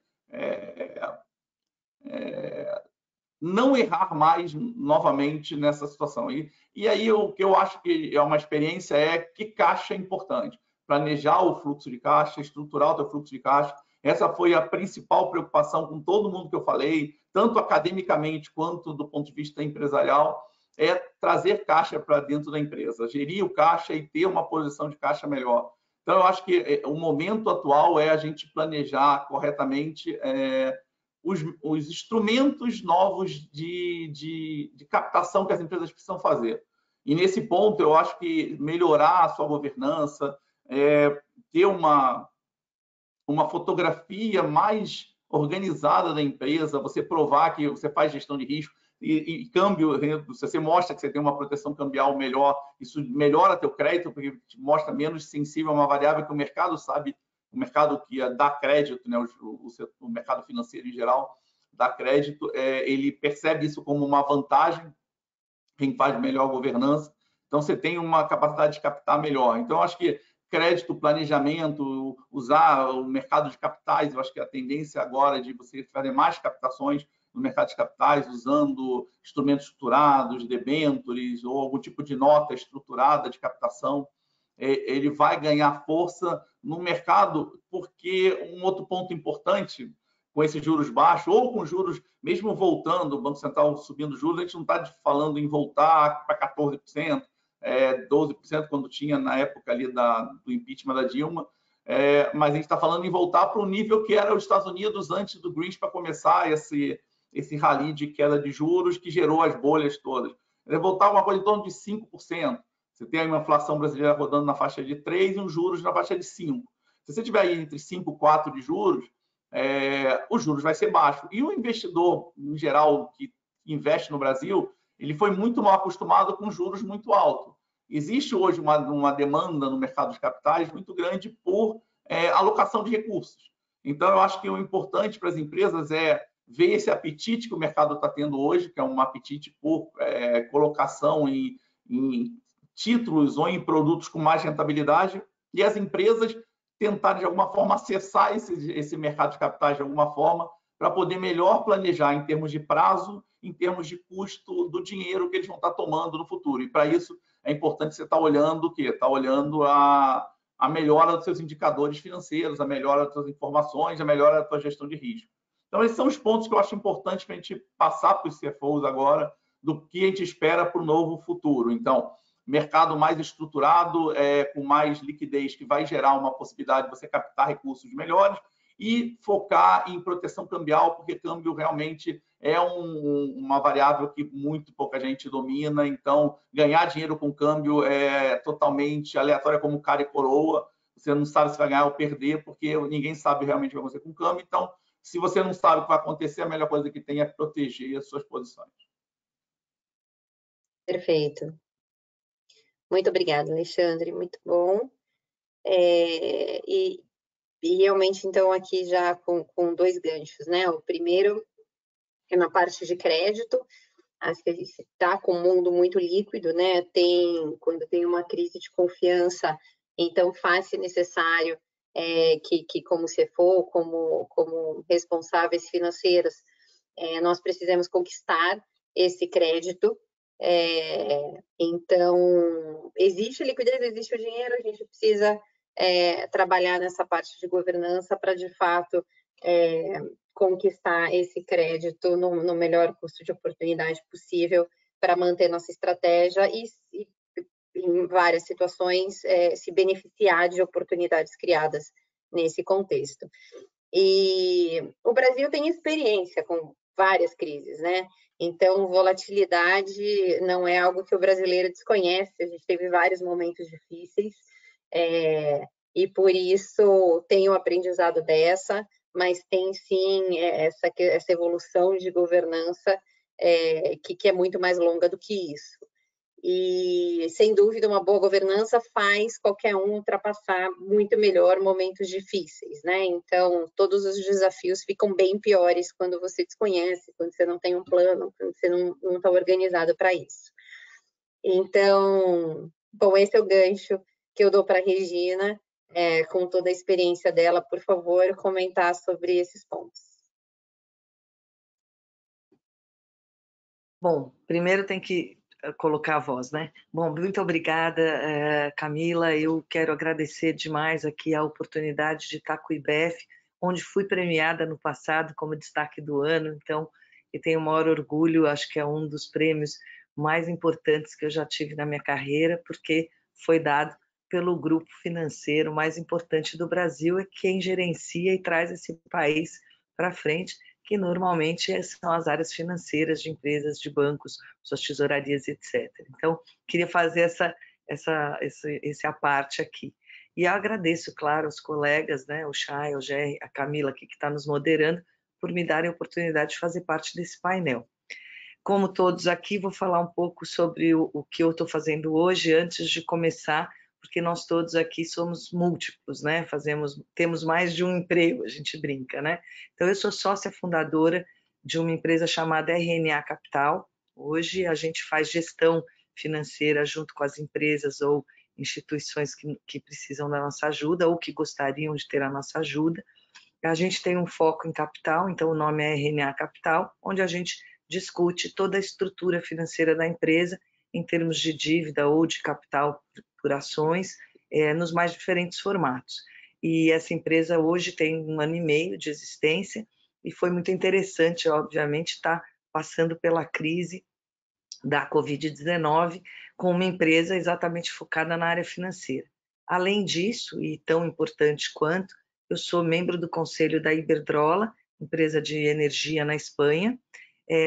não errar mais novamente nessa situação. E aí o que eu acho que é uma experiência é que caixa é importante. Planejar o fluxo de caixa, estruturar o teu fluxo de caixa. Essa foi a principal preocupação com todo mundo que eu falei, tanto academicamente quanto do ponto de vista empresarial, é trazer caixa para dentro da empresa, gerir o caixa e ter uma posição de caixa melhor. Então, eu acho que o momento atual é a gente planejar corretamente os instrumentos novos de captação que as empresas precisam fazer. E, nesse ponto, eu acho que melhorar a sua governança, ter uma fotografia mais organizada da empresa, você provar que você faz gestão de risco e câmbio, se você mostra que você tem uma proteção cambial melhor, isso melhora teu crédito, porque te mostra menos sensível a uma variável que o mercado sabe, o mercado que dá crédito, né, o mercado financeiro em geral dá crédito, ele percebe isso como uma vantagem, quem faz melhor governança, então você tem uma capacidade de captar melhor. Então, acho que crédito, planejamento, usar o mercado de capitais, eu acho que a tendência agora é de você fazer mais captações no mercado de capitais, usando instrumentos estruturados, debêntures ou algum tipo de nota estruturada de captação, ele vai ganhar força no mercado, porque um outro ponto importante, com esses juros baixos, ou com juros, mesmo voltando, o Banco Central subindo juros, a gente não está falando em voltar para 14%, 12% quando tinha na época ali do impeachment da Dilma, mas a gente está falando em voltar para o nível que era os Estados Unidos antes do Greenspan para começar esse rally de queda de juros que gerou as bolhas todas. Voltar uma coisa em torno de 5%. Você tem uma inflação brasileira rodando na faixa de 3% e os juros na faixa de 5%. Se você tiver aí entre 5 e 4% de juros, os juros vai ser baixo. E o investidor, em geral, que investe no Brasil, ele foi muito mal acostumado com juros muito altos. Existe hoje uma demanda no mercado de capitais muito grande por alocação de recursos. Então, eu acho que o importante para as empresas é ver esse apetite que o mercado está tendo hoje, que é um apetite por colocação em títulos ou em produtos com mais rentabilidade, e as empresas tentarem, de alguma forma, acessar esse mercado de capitais de alguma forma, para poder melhor planejar em termos de prazo, em termos de custo do dinheiro que eles vão estar tomando no futuro. E, para isso, é importante você estar olhando o quê? Está olhando a melhora dos seus indicadores financeiros, a melhora das suas informações, a melhora da sua gestão de risco. Então, esses são os pontos que eu acho importantes para a gente passar para os CFOs agora, do que a gente espera para o novo futuro. Então, mercado mais estruturado, com mais liquidez, que vai gerar uma possibilidade de você captar recursos melhores, e focar em proteção cambial, porque câmbio realmente é uma variável que muito pouca gente domina, então ganhar dinheiro com câmbio é totalmente aleatório, como cara e coroa, você não sabe se vai ganhar ou perder, porque ninguém sabe realmente o que vai acontecer com câmbio, então se você não sabe o que vai acontecer, a melhor coisa que tem é proteger as suas posições.
Perfeito. Muito obrigada, Alexandre, muito bom. E realmente, então, aqui já com dois ganchos, né? O primeiro é na parte de crédito. Acho que a gente está com um mundo muito líquido, né? Quando tem uma crise de confiança, então faz-se necessário que como CFO, como responsáveis financeiros, nós precisamos conquistar esse crédito. Então, existe liquidez, existe o dinheiro, a gente precisa trabalhar nessa parte de governança para, de fato, conquistar esse crédito no melhor custo de oportunidade possível para manter nossa estratégia e em várias situações, se beneficiar de oportunidades criadas nesse contexto. E o Brasil tem experiência com várias crises, né? Então, volatilidade não é algo que o brasileiro desconhece, a gente teve vários momentos difíceis, e por isso tem o aprendizado dessa, mas tem sim essa evolução de governança que é muito mais longa do que isso. E, sem dúvida, uma boa governança faz qualquer um ultrapassar muito melhor momentos difíceis, né? Então, todos os desafios ficam bem piores quando você desconhece, quando você não tem um plano, quando você não está organizado para isso. Então, bom, esse é o gancho que eu dou para a Regina, com toda a experiência dela. Por favor, comentar sobre esses pontos.
Bom, primeiro tem que colocar a voz, né? Bom, muito obrigada, Camila. Eu quero agradecer demais aqui a oportunidade de estar com o IBEF, onde fui premiada no passado como destaque do ano. Então, eu tenho o maior orgulho, acho que é um dos prêmios mais importantes que eu já tive na minha carreira, porque foi dado pelo grupo financeiro mais importante do Brasil, é quem gerencia e traz esse país para frente, que normalmente são as áreas financeiras de empresas, de bancos, suas tesourarias, etc. Então, queria fazer esse à parte aqui. E eu agradeço, claro, aos colegas, né, o Chay, o Jerry, a Camila, aqui, que está nos moderando, por me darem a oportunidade de fazer parte desse painel. Como todos aqui, vou falar um pouco sobre o que eu estou fazendo hoje, antes de começar, porque nós todos aqui somos múltiplos, né? Temos mais de um emprego, a gente brinca, né? Então, eu sou sócia fundadora de uma empresa chamada RNA Capital. Hoje, a gente faz gestão financeira junto com as empresas ou instituições que precisam da nossa ajuda ou que gostariam de ter a nossa ajuda. A gente tem um foco em capital, então o nome é RNA Capital, onde a gente discute toda a estrutura financeira da empresa em termos de dívida ou de capital por ações, nos mais diferentes formatos. E essa empresa hoje tem 1 ano e meio de existência e foi muito interessante, obviamente, estar passando pela crise da Covid-19 com uma empresa exatamente focada na área financeira. Além disso, e tão importante quanto, eu sou membro do conselho da Iberdrola, empresa de energia na Espanha,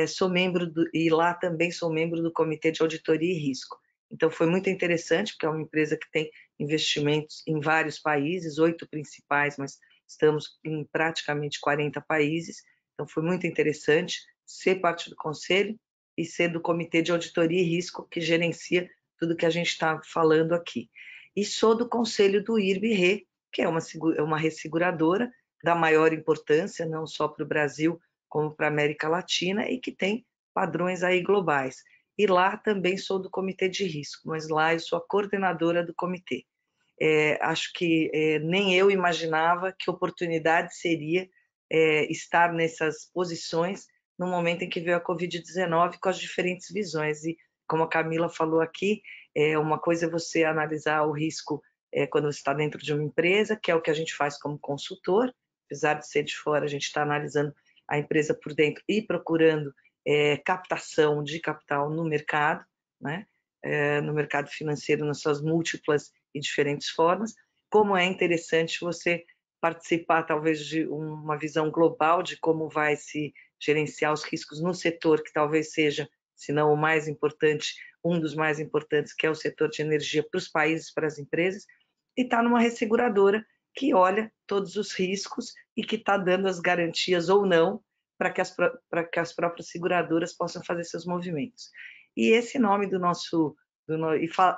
sou membro e lá também sou membro do Comitê de Auditoria e Risco. Então, foi muito interessante, porque é uma empresa que tem investimentos em vários países, 8 principais, mas estamos em praticamente 40 países. Então, foi muito interessante ser parte do conselho e ser do Comitê de Auditoria e Risco, que gerencia tudo que a gente está falando aqui. E sou do conselho do IRB-RE, que é uma resseguradora da maior importância, não só para o Brasil, como para a América Latina, e que tem padrões aí globais. E lá também sou do comitê de risco, mas lá eu sou a coordenadora do comitê. Acho que nem eu imaginava que oportunidade seria estar nessas posições no momento em que veio a Covid-19 com as diferentes visões. E como a Camila falou aqui, uma coisa é você analisar o risco quando você está dentro de uma empresa, que é o que a gente faz como consultor, apesar de ser de fora, a gente está analisando a empresa por dentro e procurando captação de capital no mercado, né? No mercado financeiro, nas suas múltiplas e diferentes formas. Como é interessante você participar, talvez, de uma visão global de como vai se gerenciar os riscos no setor que talvez seja, se não o mais importante, um dos mais importantes, que é o setor de energia para os países, para as empresas, e está numa resseguradora que olha todos os riscos e que está dando as garantias ou não para que as próprias seguradoras possam fazer seus movimentos. E esse nome do nosso...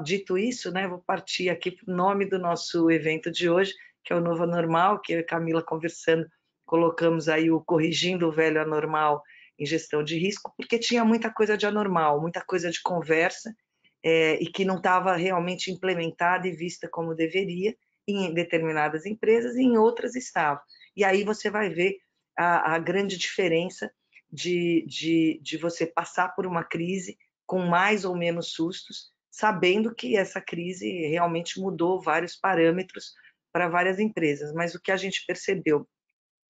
dito isso, né, vou partir aqui para o nome do nosso evento de hoje, que é o Novo Anormal, que eu e a Camila conversando, colocamos aí o Corrigindo o Velho Anormal em Gestão de Risco, porque tinha muita coisa de anormal, muita coisa de conversa, e que não estava realmente implementada e vista como deveria em determinadas empresas, e em outras estava. E aí você vai ver a grande diferença de você passar por uma crise com mais ou menos sustos, sabendo que essa crise realmente mudou vários parâmetros para várias empresas. Mas o que a gente percebeu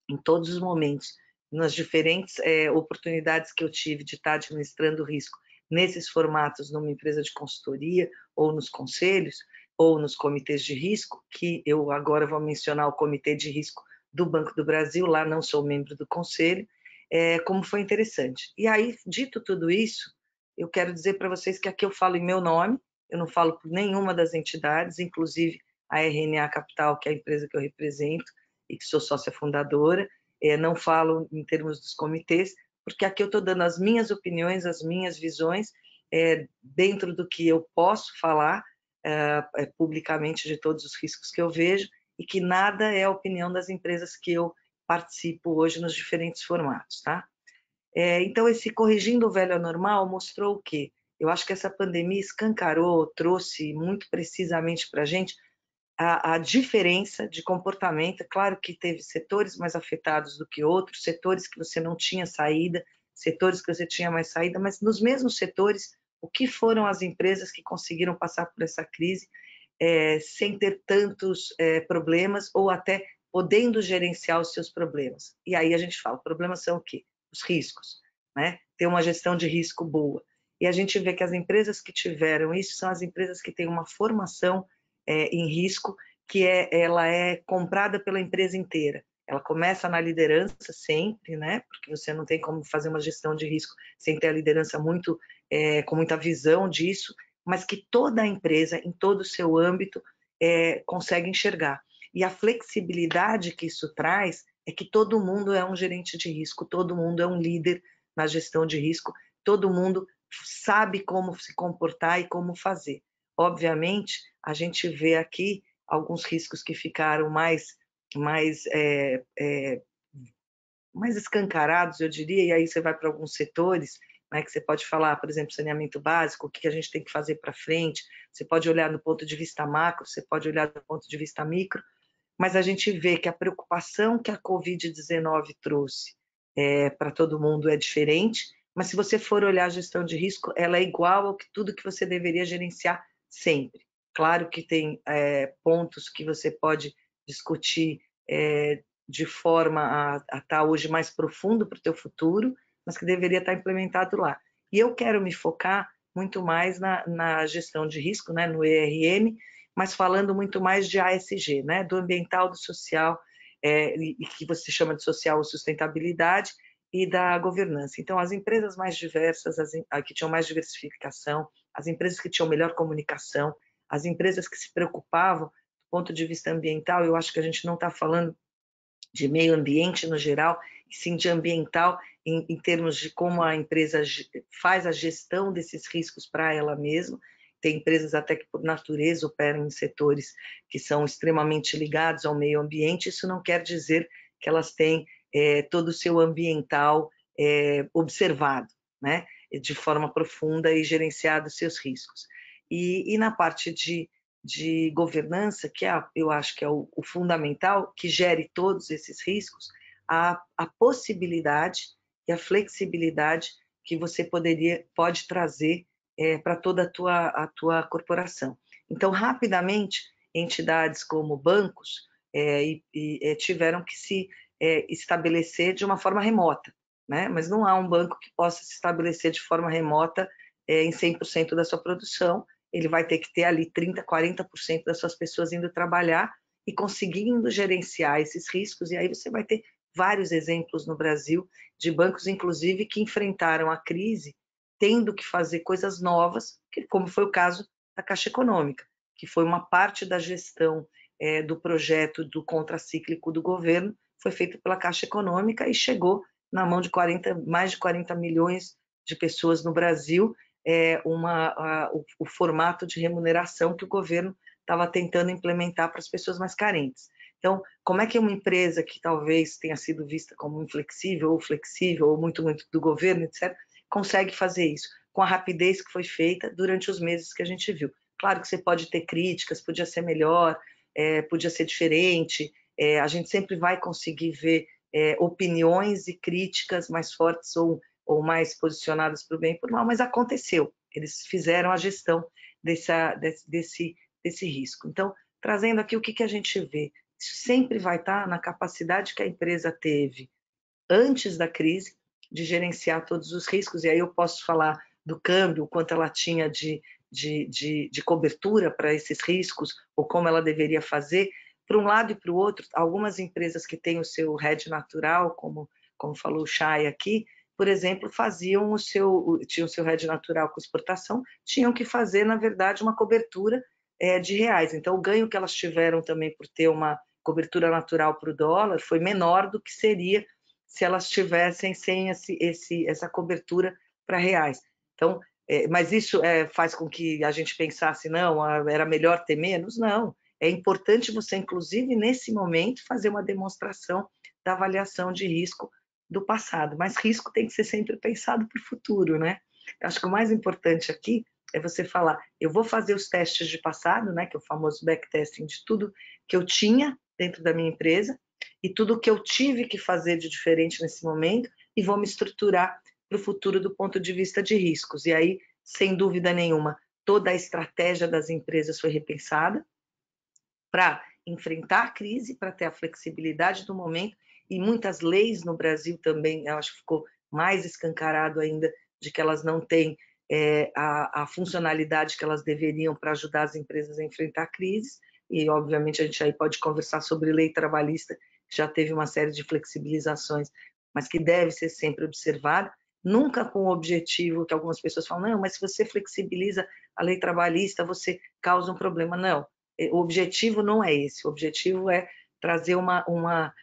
em todos os momentos, nas diferentes oportunidades que eu tive de estar administrando risco nesses formatos, numa empresa de consultoria, ou nos conselhos, ou nos comitês de risco, que eu agora vou mencionar o Comitê de Risco do Banco do Brasil, lá não sou membro do conselho, como foi interessante. E aí, dito tudo isso, eu quero dizer para vocês que aqui eu falo em meu nome, eu não falo por nenhuma das entidades, inclusive a RNA Capital, que é a empresa que eu represento e que sou sócia fundadora, não falo em termos dos comitês, porque aqui eu estou dando as minhas opiniões, as minhas visões, dentro do que eu posso falar publicamente de todos os riscos que eu vejo, e que nada é a opinião das empresas que eu participo hoje nos diferentes formatos, tá? Então, esse Corrigindo o Velho ao Normal mostrou o quê? Eu acho que essa pandemia escancarou, trouxe muito precisamente para a gente a diferença de comportamento. Claro que teve setores mais afetados do que outros, setores que você não tinha saída, setores que você tinha mais saída, mas nos mesmos setores, o que foram as empresas que conseguiram passar por essa crise sem ter tantos problemas, ou até podendo gerenciar os seus problemas? E aí a gente fala, problemas são o quê? Os riscos, né? Ter uma gestão de risco boa. E a gente vê que as empresas que tiveram isso são as empresas que têm uma formação em risco, que ela é comprada pela empresa inteira. Ela começa na liderança sempre, né? Porque você não tem como fazer uma gestão de risco sem ter a liderança com muita visão disso, mas que toda a empresa, em todo o seu âmbito, consegue enxergar. E a flexibilidade que isso traz é que todo mundo é um gerente de risco, todo mundo é um líder na gestão de risco, todo mundo sabe como se comportar e como fazer. Obviamente, a gente vê aqui alguns riscos que ficaram mais escancarados, eu diria, e aí você vai para alguns setores, né, que você pode falar, por exemplo, saneamento básico, o que a gente tem que fazer para frente, você pode olhar do ponto de vista macro, você pode olhar do ponto de vista micro, mas a gente vê que a preocupação que a Covid-19 trouxe para todo mundo é diferente, mas se você for olhar a gestão de risco, ela é igual ao que tudo que você deveria gerenciar sempre. Claro que tem pontos que você pode discutir de forma a estar hoje mais profundo para o teu futuro, mas que deveria estar implementado lá. E eu quero me focar muito mais na gestão de risco, né, no ERM, mas falando muito mais de ASG, né, do ambiental, do social, e que você chama de social ou sustentabilidade, e da governança. Então, as empresas mais diversas, que tinham mais diversificação, as empresas que tinham melhor comunicação, as empresas que se preocupavam do ponto de vista ambiental, eu acho que a gente não está falando de meio ambiente no geral, e sim de ambiental em termos de como a empresa faz a gestão desses riscos para ela mesma. Tem empresas até que, por natureza, operam em setores que são extremamente ligados ao meio ambiente. Isso não quer dizer que elas têm todo o seu ambiental observado, né, de forma profunda, e gerenciado os seus riscos. E na parte de governança, que eu acho que é o fundamental, que gere todos esses riscos, a possibilidade e a flexibilidade que você pode trazer para toda a tua corporação. Então, rapidamente, entidades como bancos tiveram que se estabelecer de uma forma remota, né? Mas não há um banco que possa se estabelecer de forma remota em 100% da sua produção. Ele vai ter que ter ali 30%, 40% das suas pessoas indo trabalhar e conseguindo gerenciar esses riscos, e aí você vai ter vários exemplos no Brasil de bancos, inclusive, que enfrentaram a crise tendo que fazer coisas novas, como foi o caso da Caixa Econômica, que foi uma parte da gestão do projeto do contracíclico do governo, foi feito pela Caixa Econômica e chegou na mão de mais de 40 milhões de pessoas no Brasil, o formato de remuneração que o governo estava tentando implementar para as pessoas mais carentes. Então, como é que uma empresa que talvez tenha sido vista como inflexível, ou muito do governo, etc., consegue fazer isso com a rapidez que foi feita durante os meses que a gente viu? Claro que você pode ter críticas, podia ser melhor, podia ser diferente, a gente sempre vai conseguir ver opiniões e críticas mais fortes ou mais posicionadas para o bem e para o mal, mas aconteceu. Eles fizeram a gestão desse risco. Então, trazendo aqui o que a gente vê, isso sempre vai estar na capacidade que a empresa teve antes da crise de gerenciar todos os riscos, e aí eu posso falar do câmbio, o quanto ela tinha de cobertura para esses riscos, ou como ela deveria fazer. Para um lado e para o outro, algumas empresas que têm o seu hedge natural, como falou o Chay aqui, por exemplo, tinham o seu hedge natural com exportação, tinham que fazer, na verdade, uma cobertura de reais. Então, o ganho que elas tiveram também por ter uma cobertura natural para o dólar foi menor do que seria se elas tivessem sem essa cobertura para reais. Então, mas isso faz com que a gente pensasse, não, era melhor ter menos? Não, é importante você, inclusive, nesse momento, fazer uma demonstração da avaliação de risco do passado, mas risco tem que ser sempre pensado para o futuro, né? Eu acho que o mais importante aqui é você falar, eu vou fazer os testes de passado, né, que é o famoso backtesting de tudo que eu tinha dentro da minha empresa e tudo que eu tive que fazer de diferente nesse momento e vou me estruturar para o futuro do ponto de vista de riscos. E aí, sem dúvida nenhuma, toda a estratégia das empresas foi repensada para enfrentar a crise, para ter a flexibilidade do momento, e muitas leis no Brasil também, eu acho que ficou mais escancarado ainda, de que elas não têm a funcionalidade que elas deveriam para ajudar as empresas a enfrentar crises, e obviamente a gente aí pode conversar sobre lei trabalhista, que já teve uma série de flexibilizações, mas que deve ser sempre observada, nunca com o objetivo que algumas pessoas falam, não, mas se você flexibiliza a lei trabalhista, você causa um problema. Não, o objetivo não é esse, o objetivo é trazer uma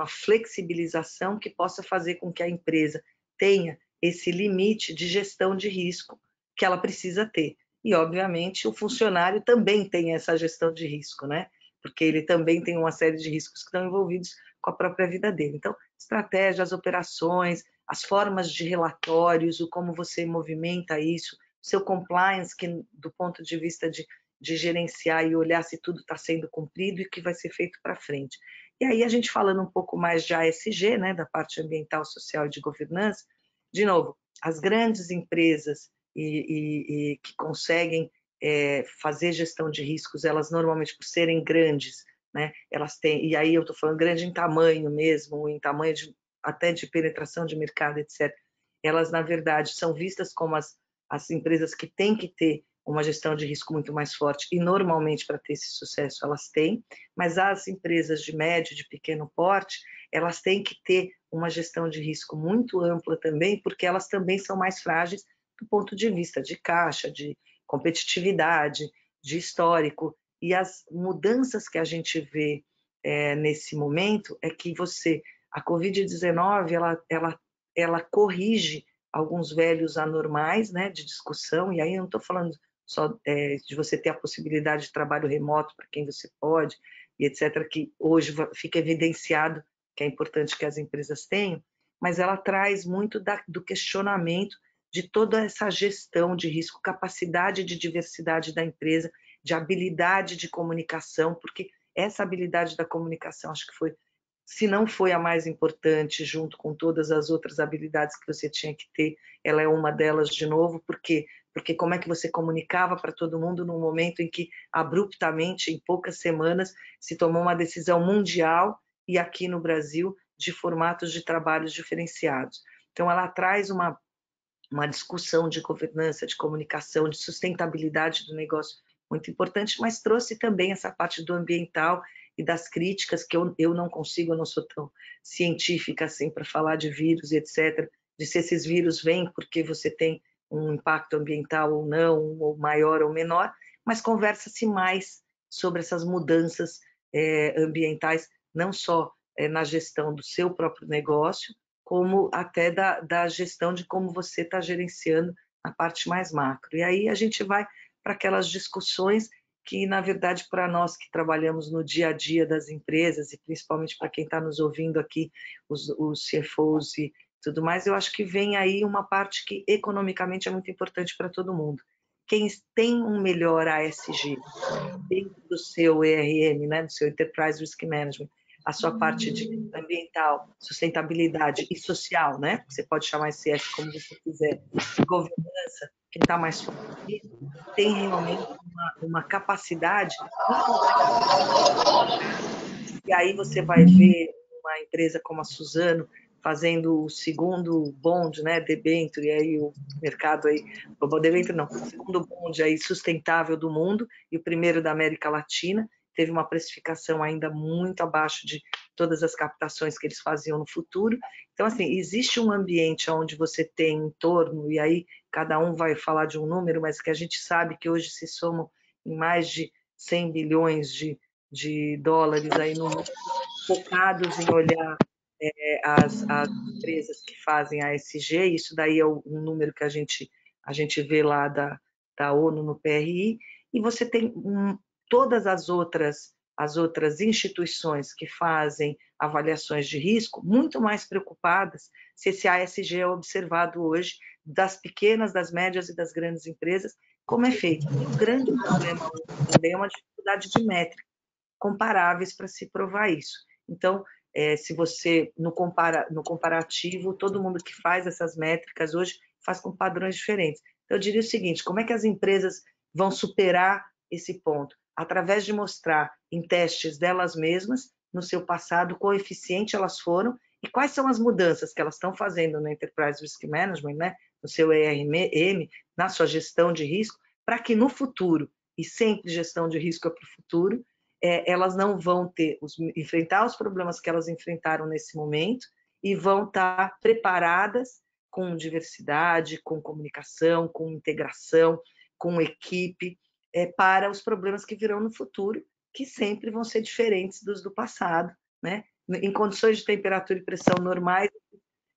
flexibilização que possa fazer com que a empresa tenha esse limite de gestão de risco que ela precisa ter. E, obviamente, o funcionário também tem essa gestão de risco, né? Porque ele também tem uma série de riscos que estão envolvidos com a própria vida dele. Então, estratégias, operações, as formas de relatórios, o como você movimenta isso, seu compliance, que do ponto de vista de gerenciar e olhar se tudo está sendo cumprido e o que vai ser feito para frente. E aí, a gente falando um pouco mais de ASG, né, da parte ambiental, social e de governança, de novo, as grandes empresas que conseguem fazer gestão de riscos, elas normalmente, por serem grandes, né, elas têm, e aí eu estou falando grande em tamanho mesmo, em tamanho até de penetração de mercado, etc., elas, na verdade, são vistas como as empresas que têm que ter uma gestão de risco muito mais forte, e normalmente para ter esse sucesso elas têm, mas as empresas de médio, de pequeno porte, elas têm que ter uma gestão de risco muito ampla também, porque elas também são mais frágeis do ponto de vista de caixa, de competitividade, de histórico, e as mudanças que a gente vê nesse momento é que a Covid-19, ela corrige alguns velhos anormais, né, de discussão, e aí eu não estou falando só de você ter a possibilidade de trabalho remoto para quem você pode, e etc., que hoje fica evidenciado que é importante que as empresas tenham, mas ela traz muito do questionamento de toda essa gestão de risco, capacidade de diversidade da empresa, de habilidade de comunicação, porque essa habilidade da comunicação, acho que foi, se não foi a mais importante, junto com todas as outras habilidades que você tinha que ter, ela é uma delas de novo, porque como é que você comunicava para todo mundo num momento em que, abruptamente, em poucas semanas, se tomou uma decisão mundial e aqui no Brasil, de formatos de trabalhos diferenciados. Então, ela traz uma discussão de governança, de comunicação, de sustentabilidade do negócio muito importante, mas trouxe também essa parte do ambiental e das críticas que eu não consigo, eu não sou tão científica assim para falar de vírus e etc., de se esses vírus vêm porque você tem um impacto ambiental ou não, ou maior ou menor, mas conversa-se mais sobre essas mudanças ambientais, não só na gestão do seu próprio negócio, como até da gestão de como você está gerenciando a parte mais macro. E aí a gente vai para aquelas discussões que, na verdade, para nós que trabalhamos no dia a dia das empresas, e principalmente para quem está nos ouvindo aqui, os CFOs e tudo mais, eu acho que vem aí uma parte que economicamente é muito importante para todo mundo. Quem tem um melhor ASG dentro do seu ERM, né, do seu Enterprise Risk Management, a sua parte de ambiental, sustentabilidade e social, né? Você pode chamar esse F como você quiser, governança, quem está mais forte, tem realmente uma capacidade. E aí você vai ver uma empresa como a Suzano fazendo o segundo bond, né, debênture, e aí o mercado aí, o debênture não, o segundo bond aí sustentável do mundo e o primeiro da América Latina, teve uma precificação ainda muito abaixo de todas as captações que eles faziam no futuro. Então, assim, existe um ambiente onde você tem em torno, e aí cada um vai falar de um número, mas que a gente sabe que hoje se somam em mais de 100 bilhões de dólares aí no mundo, focados em olhar as empresas que fazem a ESG, isso daí é um número que a gente vê lá da ONU no PRI, e você tem todas as outras instituições que fazem avaliações de risco muito mais preocupadas se esse ASG é observado hoje das pequenas, das médias e das grandes empresas, como é feito. E o grande problema também é uma dificuldade de métrica comparáveis para se provar isso. Então, se você, no comparativo, todo mundo que faz essas métricas hoje faz com padrões diferentes. Então, eu diria o seguinte, como é que as empresas vão superar esse ponto? Através de mostrar em testes delas mesmas, no seu passado, quão eficiente elas foram e quais são as mudanças que elas estão fazendo no Enterprise Risk Management, né, no seu ERM, na sua gestão de risco, para que no futuro, e sempre gestão de risco é para o futuro, elas não vão enfrentar os problemas que elas enfrentaram nesse momento e vão estar preparadas com diversidade, com comunicação, com integração, com equipe, para os problemas que virão no futuro, que sempre vão ser diferentes dos do passado, né? Em condições de temperatura e pressão normais,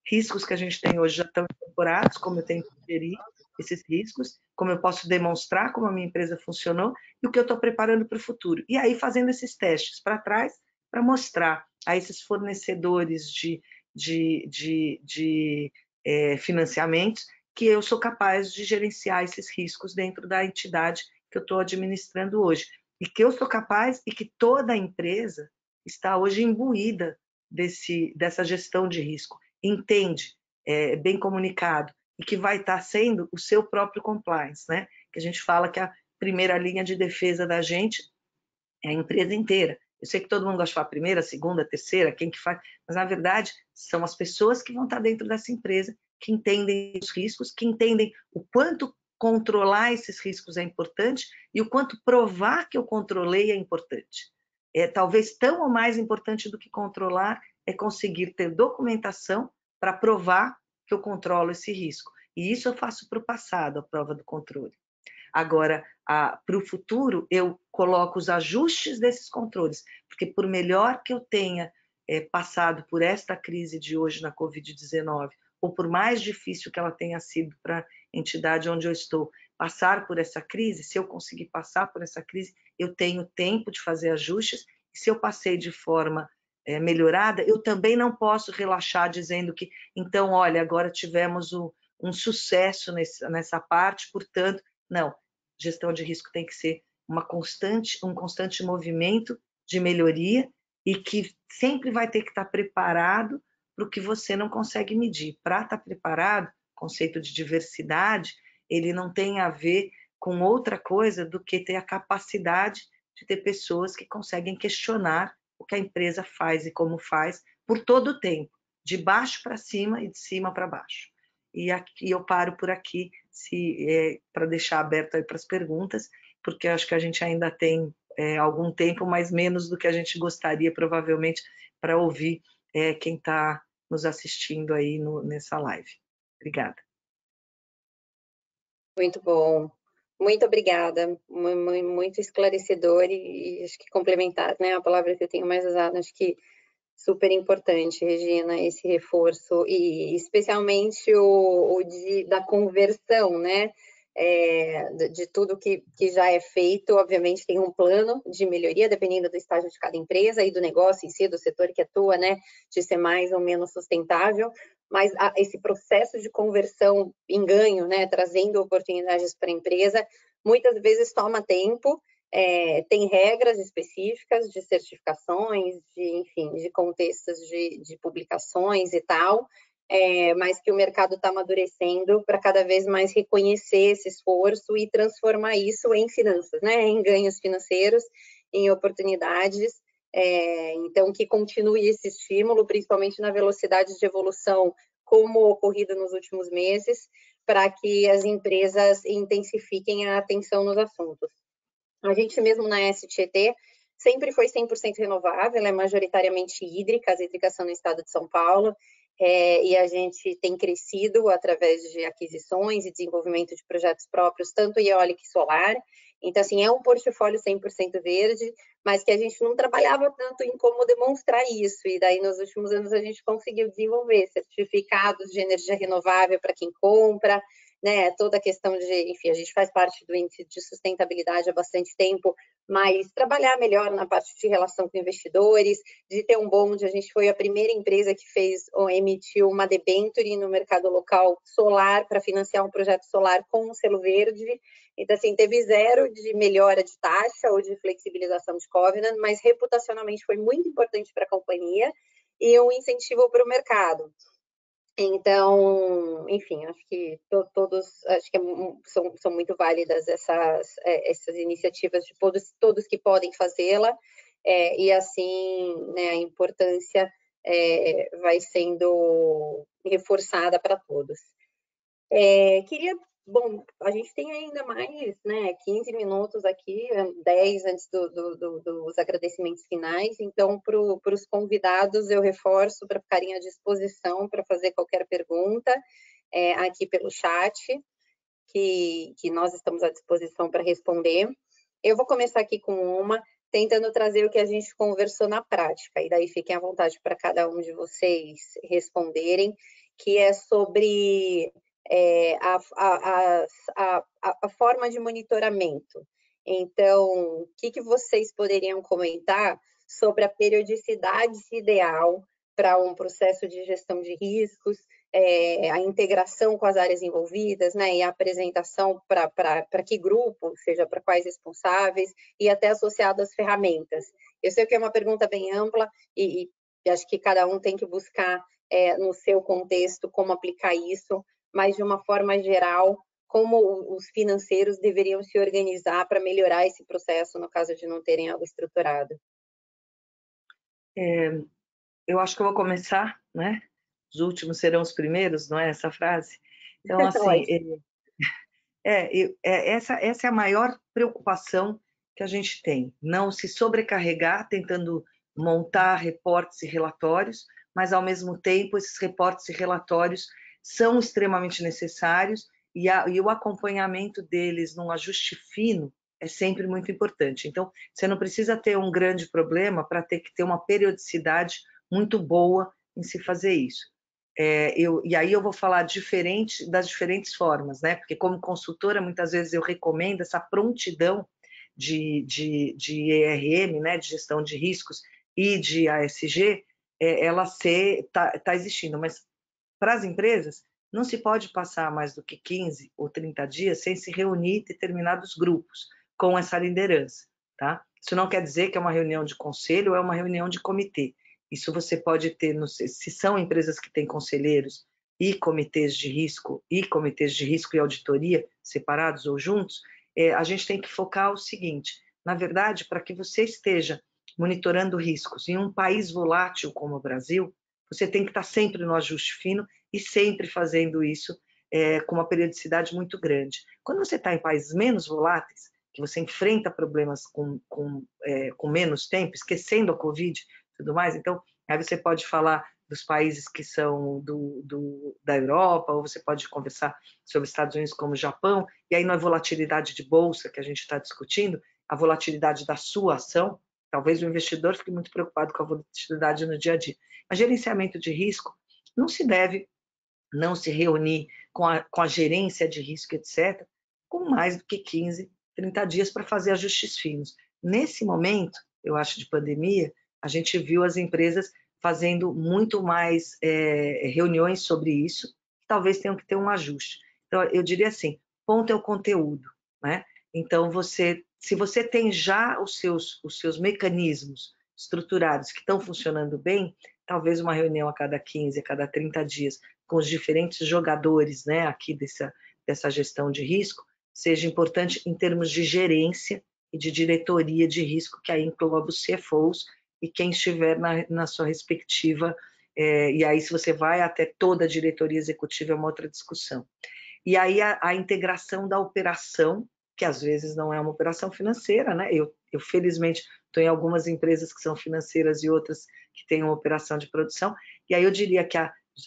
riscos que a gente tem hoje já estão incorporados, como eu tenho que gerir esses riscos, como eu posso demonstrar como a minha empresa funcionou e o que eu estou preparando para o futuro. E aí fazendo esses testes para trás, para mostrar a esses fornecedores de financiamentos que eu sou capaz de gerenciar esses riscos dentro da entidade que eu estou administrando hoje. E que eu sou capaz e que toda a empresa está hoje imbuída dessa gestão de risco. Entende, bem comunicado, e que vai estar sendo o seu próprio compliance, né? Que a gente fala que a primeira linha de defesa da gente é a empresa inteira. Eu sei que todo mundo gosta de falar primeira, segunda, terceira, quem que faz, mas na verdade são as pessoas que vão estar dentro dessa empresa, que entendem os riscos, que entendem o quanto controlar esses riscos é importante e o quanto provar que eu controlei é importante. Talvez tão ou mais importante do que controlar é conseguir ter documentação para provar que eu controlo esse risco. E isso eu faço para o passado, a prova do controle. Agora, para o futuro, eu coloco os ajustes desses controles, porque por melhor que eu tenha passado por esta crise de hoje na Covid-19, ou por mais difícil que ela tenha sido para a entidade onde eu estou, passar por essa crise, se eu conseguir passar por essa crise, eu tenho tempo de fazer ajustes, e se eu passei de forma melhorada, eu também não posso relaxar dizendo que, então, olha, agora tivemos um sucesso nessa parte, portanto, não, gestão de risco tem que ser um constante movimento de melhoria e que sempre vai ter que estar preparado para o que você não consegue medir. Para estar preparado, o conceito de diversidade, ele não tem a ver com outra coisa do que ter a capacidade de ter pessoas que conseguem questionar o que a empresa faz e como faz por todo o tempo, de baixo para cima e de cima para baixo. E aqui eu paro por aqui para deixar aberto aí para as perguntas, porque eu acho que a gente ainda tem algum tempo, mas menos do que a gente gostaria, provavelmente, para ouvir quem está nos assistindo aí nessa live. Obrigada.
Muito bom. Muito obrigada. Muito esclarecedor e acho que complementar, né? A palavra que eu tenho mais usado, acho que super importante, Regina, esse reforço, e especialmente da conversão, né? De tudo que já é feito, obviamente tem um plano de melhoria, dependendo do estágio de cada empresa e do negócio em si, do setor que atua, né? De ser mais ou menos sustentável, mas esse processo de conversão em ganho, né? Trazendo oportunidades para a empresa, muitas vezes toma tempo. Tem regras específicas de certificações, de contextos de publicações e tal, mas que o mercado está amadurecendo para cada vez mais reconhecer esse esforço e transformar isso em finanças, né? Em ganhos financeiros, em oportunidades. Então, que continue esse estímulo, principalmente na velocidade de evolução, como ocorrido nos últimos meses, para que as empresas intensifiquem a atenção nos assuntos. A gente mesmo na STT sempre foi 100% renovável, ela é majoritariamente hídrica, as hídricas são no estado de São Paulo, e a gente tem crescido através de aquisições e desenvolvimento de projetos próprios, tanto eólica e solar, Então, assim, é um portfólio 100% verde, mas que a gente não trabalhava tanto em como demonstrar isso. E daí, nos últimos anos, a gente conseguiu desenvolver certificados de energia renovável para quem compra, né? Toda a questão de, enfim, a gente faz parte do índice de sustentabilidade há bastante tempo, mas trabalhar melhor na parte de relação com investidores, de ter um bonde. A gente foi a primeira empresa que fez ou emitiu uma debenture no mercado local solar para financiar um projeto solar com um selo verde. Então, assim, teve zero de melhora de taxa ou de flexibilização de covenant, mas reputacionalmente foi muito importante para a companhia e um incentivo para o mercado. Então, enfim, acho que acho que são muito válidas essas iniciativas de todos que podem fazê-la, e assim, né, a importância vai sendo reforçada para todos. Bom, a gente tem ainda mais, né, 15 minutos aqui, 10 antes dos agradecimentos finais, então, para os convidados, eu reforço para ficarem à disposição para fazer qualquer pergunta aqui pelo chat, que nós estamos à disposição para responder. Eu vou começar aqui com uma, tentando trazer o que a gente conversou na prática, e daí fiquem à vontade para cada um de vocês responderem, que é sobre a forma de monitoramento. Então, o que vocês poderiam comentar sobre a periodicidade ideal para um processo de gestão de riscos, a integração com as áreas envolvidas, né, e a apresentação para que grupo, seja para quais responsáveis, e até associado às ferramentas. Eu sei que é uma pergunta bem ampla e acho que cada um tem que buscar no seu contexto como aplicar isso, mas de uma forma geral, como os financeiros deveriam se organizar para melhorar esse processo no caso de não terem algo estruturado.
Eu acho que eu vou começar, né? Os últimos serão os primeiros, não é essa frase? Então, assim, essa é a maior preocupação que a gente tem, não se sobrecarregar tentando montar reportes e relatórios, mas, ao mesmo tempo, esses reportes e relatórios são extremamente necessários e o acompanhamento deles num ajuste fino é sempre muito importante. Então, você não precisa ter um grande problema para ter que ter uma periodicidade muito boa em se fazer isso. E aí eu vou falar das diferentes formas, né? Porque como consultora, muitas vezes eu recomendo essa prontidão de ERM, né? De gestão de riscos e de ASG, ela está existindo, mas para as empresas não se pode passar mais do que 15 ou 30 dias sem se reunir determinados grupos com essa liderança, tá? Isso não quer dizer que é uma reunião de conselho ou é uma reunião de comitê. Isso você pode ter, se são empresas que têm conselheiros e comitês de risco e auditoria separados ou juntos, a gente tem que focar o seguinte: na verdade, para que você esteja monitorando riscos em um país volátil como o Brasil, você tem que estar sempre no ajuste fino e sempre fazendo isso com uma periodicidade muito grande. Quando você está em países menos voláteis, que você enfrenta problemas com menos tempo, esquecendo a Covid e tudo mais, então aí você pode falar dos países que são da Europa, ou você pode conversar sobre Estados Unidos como o Japão, e aí não é volatilidade de bolsa que a gente está discutindo, a volatilidade da sua ação. Talvez o investidor fique muito preocupado com a volatilidade no dia a dia. Mas gerenciamento de risco não se deve não se reunir com a gerência de risco, etc., com mais do que 15, 30 dias para fazer ajustes finos. Nesse momento, eu acho, de pandemia, a gente viu as empresas fazendo muito mais reuniões sobre isso, que talvez tenham que ter um ajuste. Então, eu diria assim, ponto é o conteúdo, né? Então, se você tem já os seus mecanismos estruturados que estão funcionando bem, talvez uma reunião a cada 15, a cada 30 dias, com os diferentes jogadores, né, aqui dessa gestão de risco, seja importante em termos de gerência e de diretoria de risco, que aí engloba os CFOs e quem estiver na sua respectiva, e aí se você vai até toda a diretoria executiva é uma outra discussão. E aí a integração da operação, que às vezes não é uma operação financeira, né? Eu felizmente estou em algumas empresas que são financeiras e outras que têm uma operação de produção, e aí eu diria que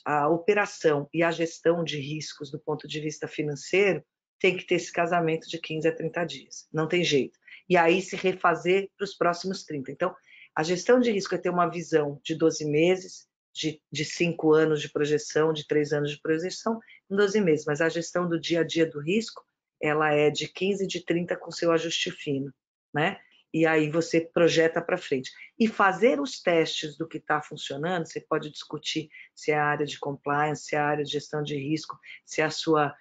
a operação e a gestão de riscos do ponto de vista financeiro tem que ter esse casamento de 15 a 30 dias. Não tem jeito. E aí se refazer para os próximos 30. Então, a gestão de risco é ter uma visão de 12 meses, de 5 anos de projeção, de 3 anos de projeção, em 12 meses. Mas a gestão do dia a dia do risco, ela é de 15, de 30 com seu ajuste fino, né? E aí você projeta para frente. E fazer os testes do que está funcionando, você pode discutir se é a área de compliance, se é a área de gestão de risco, se a sua,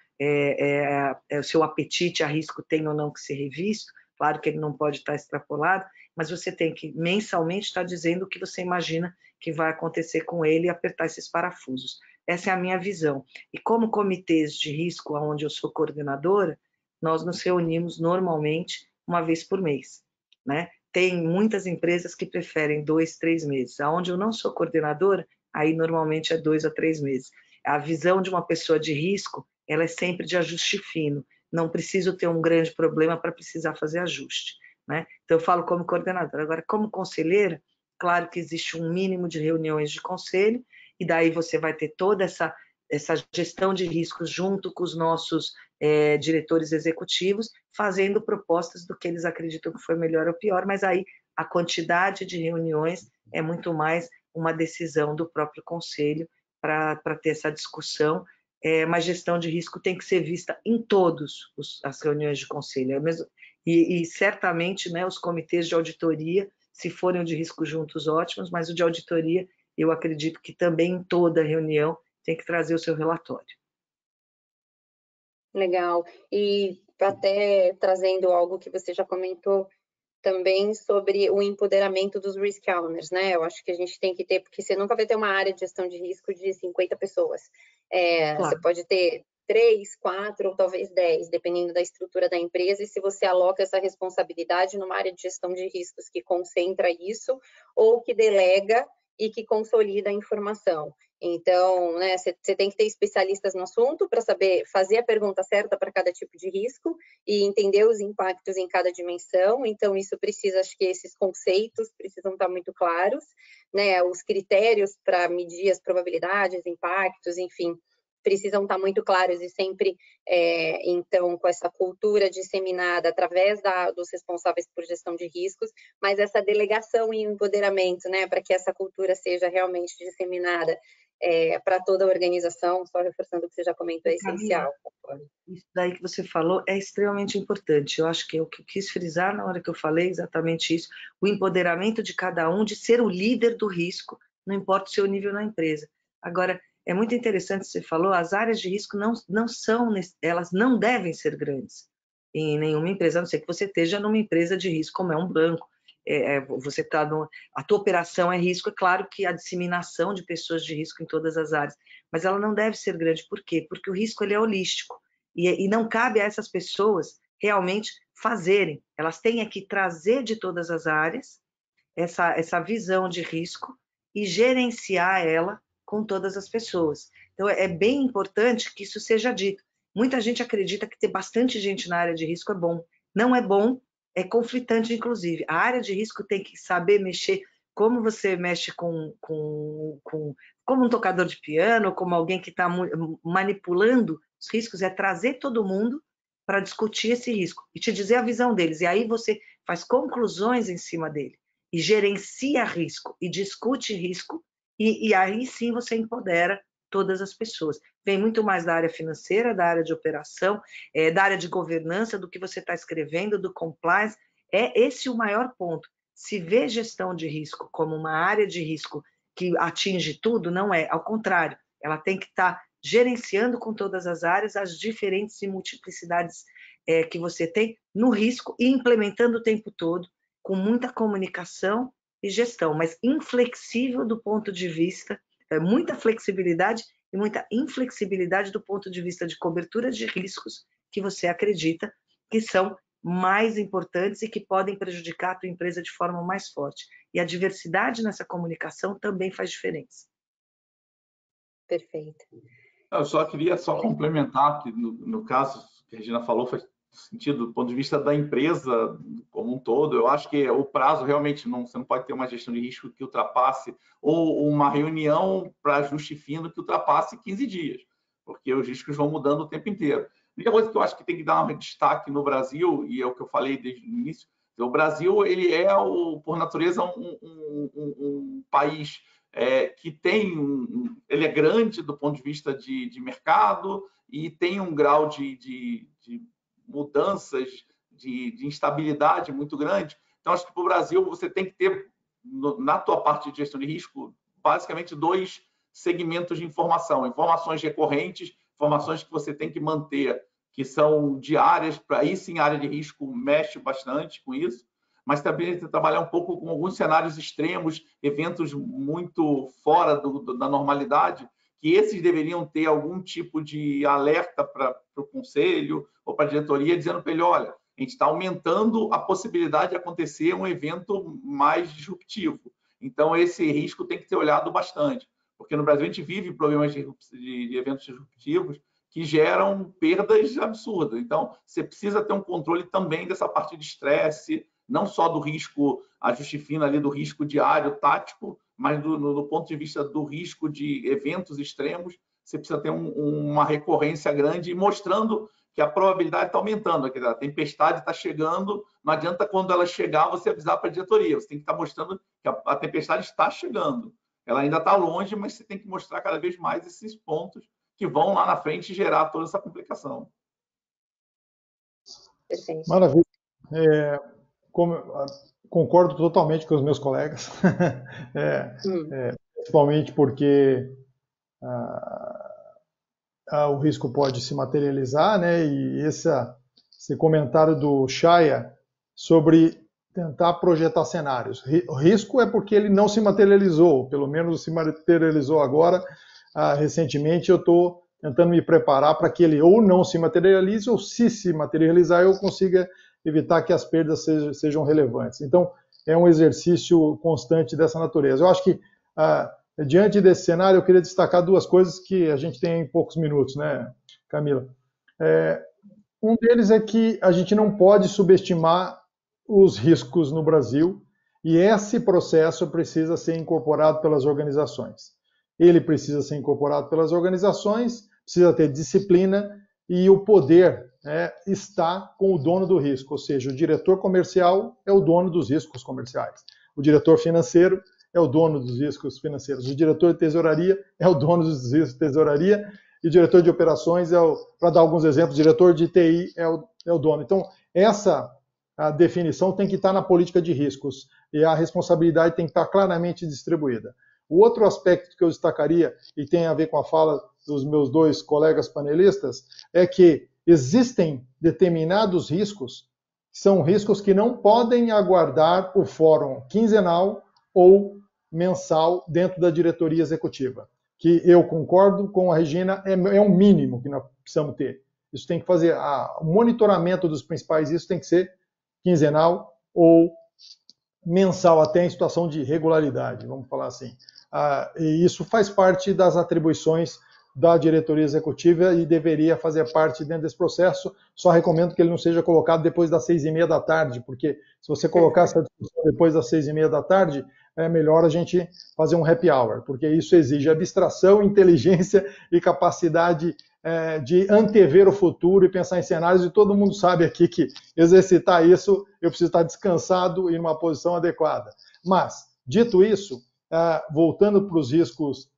o seu apetite a risco tem ou não que ser revisto. Claro que ele não pode estar extrapolado, mas você tem que mensalmente estar dizendo o que você imagina que vai acontecer com ele e apertar esses parafusos. Essa é a minha visão. E como comitês de risco, onde eu sou coordenadora, nós nos reunimos normalmente uma vez por mês, né? Tem muitas empresas que preferem 2, 3 meses. Aonde eu não sou coordenadora, aí normalmente é 2 a 3 meses. A visão de uma pessoa de risco, ela é sempre de ajuste fino. Não preciso ter um grande problema para precisar fazer ajuste, né? Então eu falo como coordenadora. Agora, como conselheira, claro que existe um mínimo de reuniões de conselho, e daí você vai ter toda essa gestão de riscos junto com os nossos diretores executivos, fazendo propostas do que eles acreditam que foi melhor ou pior, mas aí a quantidade de reuniões é muito mais uma decisão do próprio conselho para ter essa discussão. Mas gestão de risco tem que ser vista em todas as reuniões de conselho. E certamente, né, os comitês de auditoria, se forem o de risco juntos, ótimos, mas o de auditoria, eu acredito que também em toda reunião tem que trazer o seu relatório.
Legal. E até trazendo algo que você já comentou também sobre o empoderamento dos risk owners, né? Eu acho que a gente tem que ter, porque você nunca vai ter uma área de gestão de risco de 50 pessoas. Claro. Você pode ter 3, 4 ou talvez 10, dependendo da estrutura da empresa, e se você aloca essa responsabilidade numa área de gestão de riscos que concentra isso, ou que delega e que consolida a informação. Então, né, você tem que ter especialistas no assunto para saber fazer a pergunta certa para cada tipo de risco e entender os impactos em cada dimensão. Então, isso precisa, acho que esses conceitos precisam estar muito claros, né? Os critérios para medir as probabilidades, impactos, enfim, precisam estar muito claros e sempre, então, com essa cultura disseminada através dos responsáveis por gestão de riscos, mas essa delegação e empoderamento, né, para que essa cultura seja realmente disseminada para toda a organização, só reforçando o que você já comentou, é essencial.
Isso daí que você falou é extremamente importante. Eu acho que o que eu quis frisar na hora que eu falei exatamente isso, o empoderamento de cada um de ser o líder do risco, não importa o seu nível na empresa. Agora, é muito interessante, você falou, as áreas de risco elas não devem ser grandes em nenhuma empresa, a não ser que você esteja numa empresa de risco, como é um banco. Você está a tua operação é risco, é claro que a disseminação de pessoas de risco em todas as áreas, mas ela não deve ser grande. Por quê? Porque o risco ele é holístico e não cabe a essas pessoas realmente fazerem. Elas têm que trazer de todas as áreas essa visão de risco e gerenciar ela com todas as pessoas. Então, é bem importante que isso seja dito. Muita gente acredita que ter bastante gente na área de risco é bom. Não é bom, é conflitante, inclusive. A área de risco tem que saber mexer como você mexe como um tocador de piano, como alguém que está manipulando os riscos, é trazer todo mundo para discutir esse risco e te dizer a visão deles. E aí você faz conclusões em cima dele e gerencia risco e discute risco e aí sim você empodera todas as pessoas. Vem muito mais da área financeira, da área de operação, da área de governança, do que você está escrevendo, do compliance. É esse o maior ponto. Se vê gestão de risco como uma área de risco que atinge tudo, não é. Ao contrário, ela tem que estar gerenciando com todas as áreas as diferentes e multiplicidades que você tem no risco e implementando o tempo todo, com muita comunicação e gestão, mas inflexível do ponto de vista, muita flexibilidade e muita inflexibilidade do ponto de vista de cobertura de riscos que você acredita que são mais importantes e que podem prejudicar a tua empresa de forma mais forte. E a diversidade nessa comunicação também faz diferença.
Perfeito.
Eu só queria complementar que no caso que a Regina falou faz sentido do ponto de vista da empresa como um todo. Eu acho que o prazo realmente você não pode ter uma gestão de risco que ultrapasse ou uma reunião para ajuste fino que ultrapasse 15 dias, porque os riscos vão mudando o tempo inteiro. única coisa que eu acho que tem que dar um destaque no Brasil, e é o que eu falei desde o início, o Brasil ele é, por natureza, um país que tem... ele é grande do ponto de vista de mercado e tem um grau de mudanças, de instabilidade muito grande. Então, acho que para o Brasil você tem que ter, na tua parte de gestão de risco, basicamente 2 segmentos de informação. Informações recorrentes, informações que você tem que manter, que são diárias, para aí sim a área de risco mexe bastante com isso, mas também trabalhar um pouco com alguns cenários extremos, eventos muito fora da normalidade, que esses deveriam ter algum tipo de alerta para o conselho ou para a diretoria, dizendo para ele, olha, a gente está aumentando a possibilidade de acontecer um evento mais disruptivo. Então, esse risco tem que ser olhado bastante, porque no Brasil a gente vive problemas de eventos disruptivos que geram perdas absurdas. Então, você precisa ter um controle também dessa parte de estresse, não só do risco, ajuste fino ali do risco diário, tático, mas do ponto de vista do risco de eventos extremos, você precisa ter uma recorrência grande e mostrando que a probabilidade está aumentando, a tempestade está chegando, não adianta quando ela chegar você avisar para a diretoria, você tem que estar mostrando que a tempestade está chegando. Ela ainda está longe, mas você tem que mostrar cada vez mais esses pontos que vão lá na frente gerar toda essa complicação.
Maravilha. Concordo totalmente com os meus colegas, principalmente porque o risco pode se materializar, né? E esse comentário do Shaya sobre tentar projetar cenários. O risco é porque ele não se materializou, pelo menos se materializou agora. Recentemente eu estou tentando me preparar para que ele ou não se materialize, ou se materializar eu consiga evitar que as perdas sejam relevantes. Então, é um exercício constante dessa natureza. Eu acho que, diante desse cenário, eu queria destacar 2 coisas que a gente tem em poucos minutos, né, Camila? Um deles é que a gente não pode subestimar os riscos no Brasil, e esse processo precisa ser incorporado pelas organizações. Ele precisa ser incorporado pelas organizações, precisa ter disciplina, e o poder está com o dono do risco, ou seja, o diretor comercial é o dono dos riscos comerciais, o diretor financeiro é o dono dos riscos financeiros, o diretor de tesouraria é o dono dos riscos de tesouraria, e o diretor de operações para dar alguns exemplos, o diretor de TI é o dono. Então, a definição tem que estar na política de riscos, e a responsabilidade tem que estar claramente distribuída. O outro aspecto que eu destacaria, e tem a ver com a fala dos meus 2 colegas panelistas, é que existem determinados riscos, são riscos que não podem aguardar o fórum quinzenal ou mensal dentro da diretoria executiva, que eu concordo com a Regina, é um mínimo que nós precisamos ter. Isso tem que fazer, o monitoramento dos principais riscos tem que ser quinzenal ou mensal, até em situação de irregularidade, vamos falar assim. E isso faz parte das atribuições da diretoria executiva e deveria fazer parte dentro desse processo. Só recomendo que ele não seja colocado depois das 6h30 da tarde, porque se você colocar essa discussão depois das 6h30 da tarde, é melhor a gente fazer um happy hour, porque isso exige abstração, inteligência e capacidade de antever o futuro e pensar em cenários, e todo mundo sabe aqui que exercitar isso, eu preciso estar descansado e numa posição adequada. Mas, dito isso, voltando para os riscos,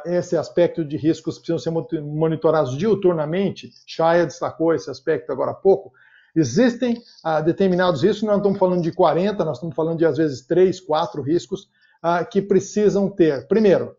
esse aspecto de riscos precisam ser monitorados diuturnamente, Shaya destacou esse aspecto agora há pouco. Existem determinados riscos, nós não estamos falando de 40, nós estamos falando de às vezes 3, 4 riscos que precisam ter. Primeiro,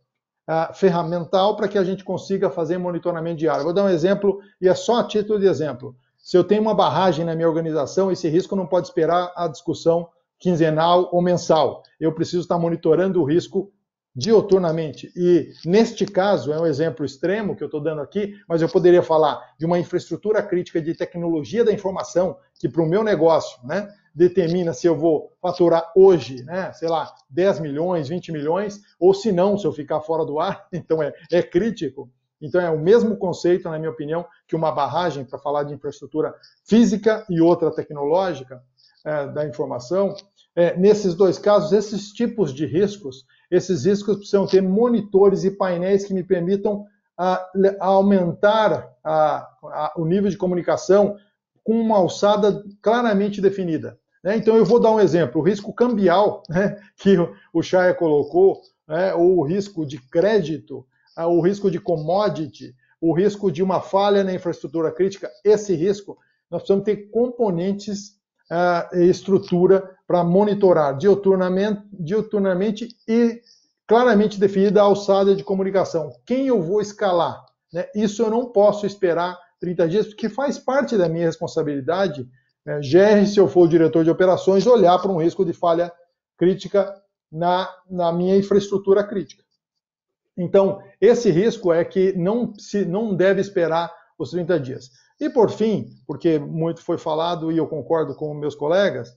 ferramental para que a gente consiga fazer monitoramento diário. Vou dar um exemplo, e é só a título de exemplo. Se eu tenho uma barragem na minha organização, esse risco não pode esperar a discussão quinzenal ou mensal. Eu preciso estar monitorando o risco diuturnamente. E, neste caso, é um exemplo extremo que eu estou dando aqui, mas eu poderia falar de uma infraestrutura crítica de tecnologia da informação, que para o meu negócio, né, determina se eu vou faturar hoje, né, sei lá, 10 milhões, 20 milhões, ou se não, se eu ficar fora do ar, então é crítico. Então é o mesmo conceito, na minha opinião, que uma barragem, para falar de infraestrutura física e outra tecnológica da informação. Nesses 2 casos, esses tipos de riscos, esses riscos precisam ter monitores e painéis que me permitam a aumentar o nível de comunicação com uma alçada claramente definida. Então, eu vou dar um exemplo. O risco cambial, que o Chaya colocou, ou o risco de crédito, o risco de commodity, o risco de uma falha na infraestrutura crítica, esse risco, nós precisamos ter componentes e estrutura para monitorar diuturnamente e claramente definida a alçada de comunicação. Quem eu vou escalar? Isso eu não posso esperar 30 dias, porque faz parte da minha responsabilidade, GR, se eu for o diretor de operações, olhar para um risco de falha crítica na minha infraestrutura crítica. Então, esse risco é que não deve esperar os 30 dias. E, por fim, porque muito foi falado e eu concordo com meus colegas,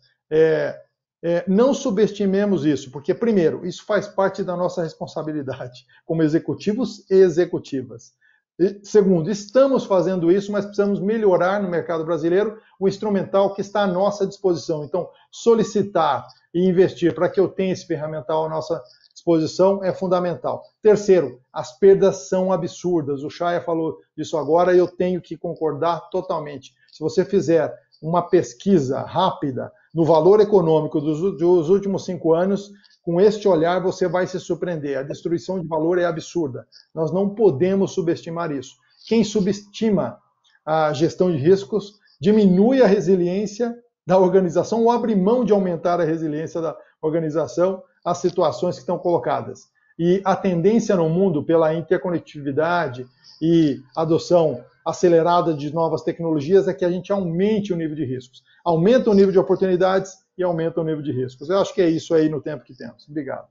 não subestimemos isso, porque, primeiro, isso faz parte da nossa responsabilidade como executivos e executivas. E, segundo, estamos fazendo isso, mas precisamos melhorar no mercado brasileiro o instrumental que está à nossa disposição. Então, solicitar e investir para que eu tenha esse ferramental à nossa disposição é fundamental. Terceiro, as perdas são absurdas. O Chaya falou disso agora e eu tenho que concordar totalmente. Se você fizer uma pesquisa rápida no valor econômico dos últimos 5 anos, com este olhar você vai se surpreender. A destruição de valor é absurda. Nós não podemos subestimar isso. Quem subestima a gestão de riscos diminui a resiliência da organização ou abre mão de aumentar a resiliência da organização às situações que estão colocadas. E a tendência no mundo pela interconectividade e adoção acelerada de novas tecnologias é que a gente aumente o nível de riscos. Aumenta o nível de oportunidades e aumenta o nível de riscos. Eu acho que é isso aí no tempo que temos. Obrigado.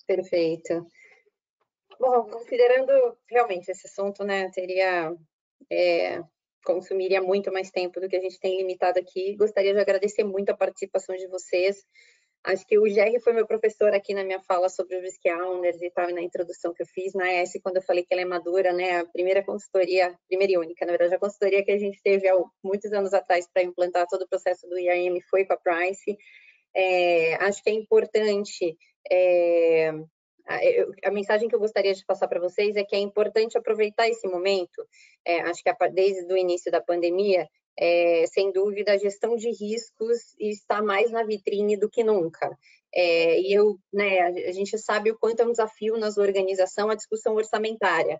Perfeito. Bom, considerando realmente esse assunto, consumiria muito mais tempo do que a gente tem limitado aqui. Gostaria de agradecer muito a participação de vocês. Acho que o GR foi meu professor aqui na minha fala sobre os risk owners e tal, e na introdução que eu fiz na ES, quando eu falei que ela é madura, a primeira consultoria, primeira e única, na verdade, a consultoria que a gente teve há muitos anos atrás para implantar todo o processo do IAM foi com a Price. Acho que é importante, a mensagem que eu gostaria de passar para vocês é que é importante aproveitar esse momento, acho que desde o início da pandemia, sem dúvida, a gestão de riscos está mais na vitrine do que nunca. A gente sabe o quanto é um desafio nas organizações a discussão orçamentária.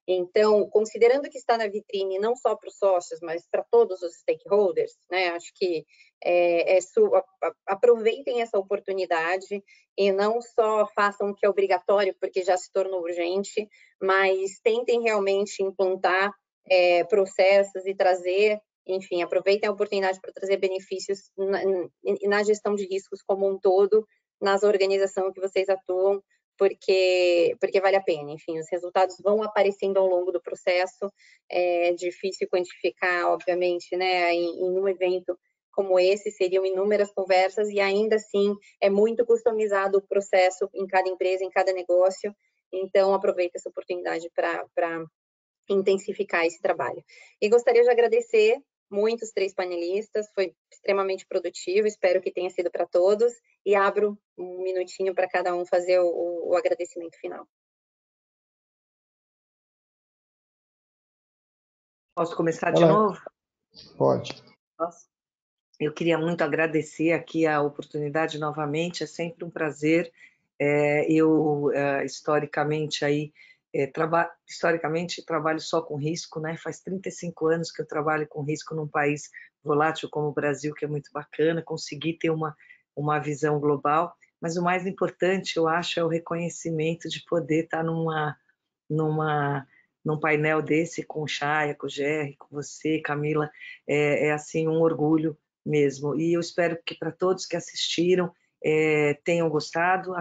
Então, considerando que está na vitrine não só para os sócios, mas para todos os stakeholders, acho que aproveitem essa oportunidade e não só façam o que é obrigatório, porque já se tornou urgente, mas tentem realmente implantar processos e trazer, enfim, aproveitem a oportunidade para trazer benefícios na gestão de riscos como um todo, nas organizações que vocês atuam, porque vale a pena. Enfim, os resultados vão aparecendo ao longo do processo. É difícil quantificar, obviamente, em um evento como esse, seriam inúmeras conversas e ainda assim é muito customizado o processo em cada empresa, em cada negócio. Então, aproveita essa oportunidade para intensificar esse trabalho. E gostaria de agradecer muito os 3 panelistas, foi extremamente produtivo, espero que tenha sido para todos, e abro um minutinho para cada um fazer o agradecimento final.
Posso começar de novo?
Pode.
Posso? Eu queria muito agradecer aqui a oportunidade novamente, é sempre um prazer. Historicamente trabalho só com risco, faz 35 anos que eu trabalho com risco num país volátil como o Brasil, que é muito bacana, consegui ter uma visão global, mas o mais importante, eu acho, é o reconhecimento de poder estar num painel desse com o Chaya, com o GR, com você, Camila, assim um orgulho mesmo. E eu espero que para todos que assistiram tenham gostado.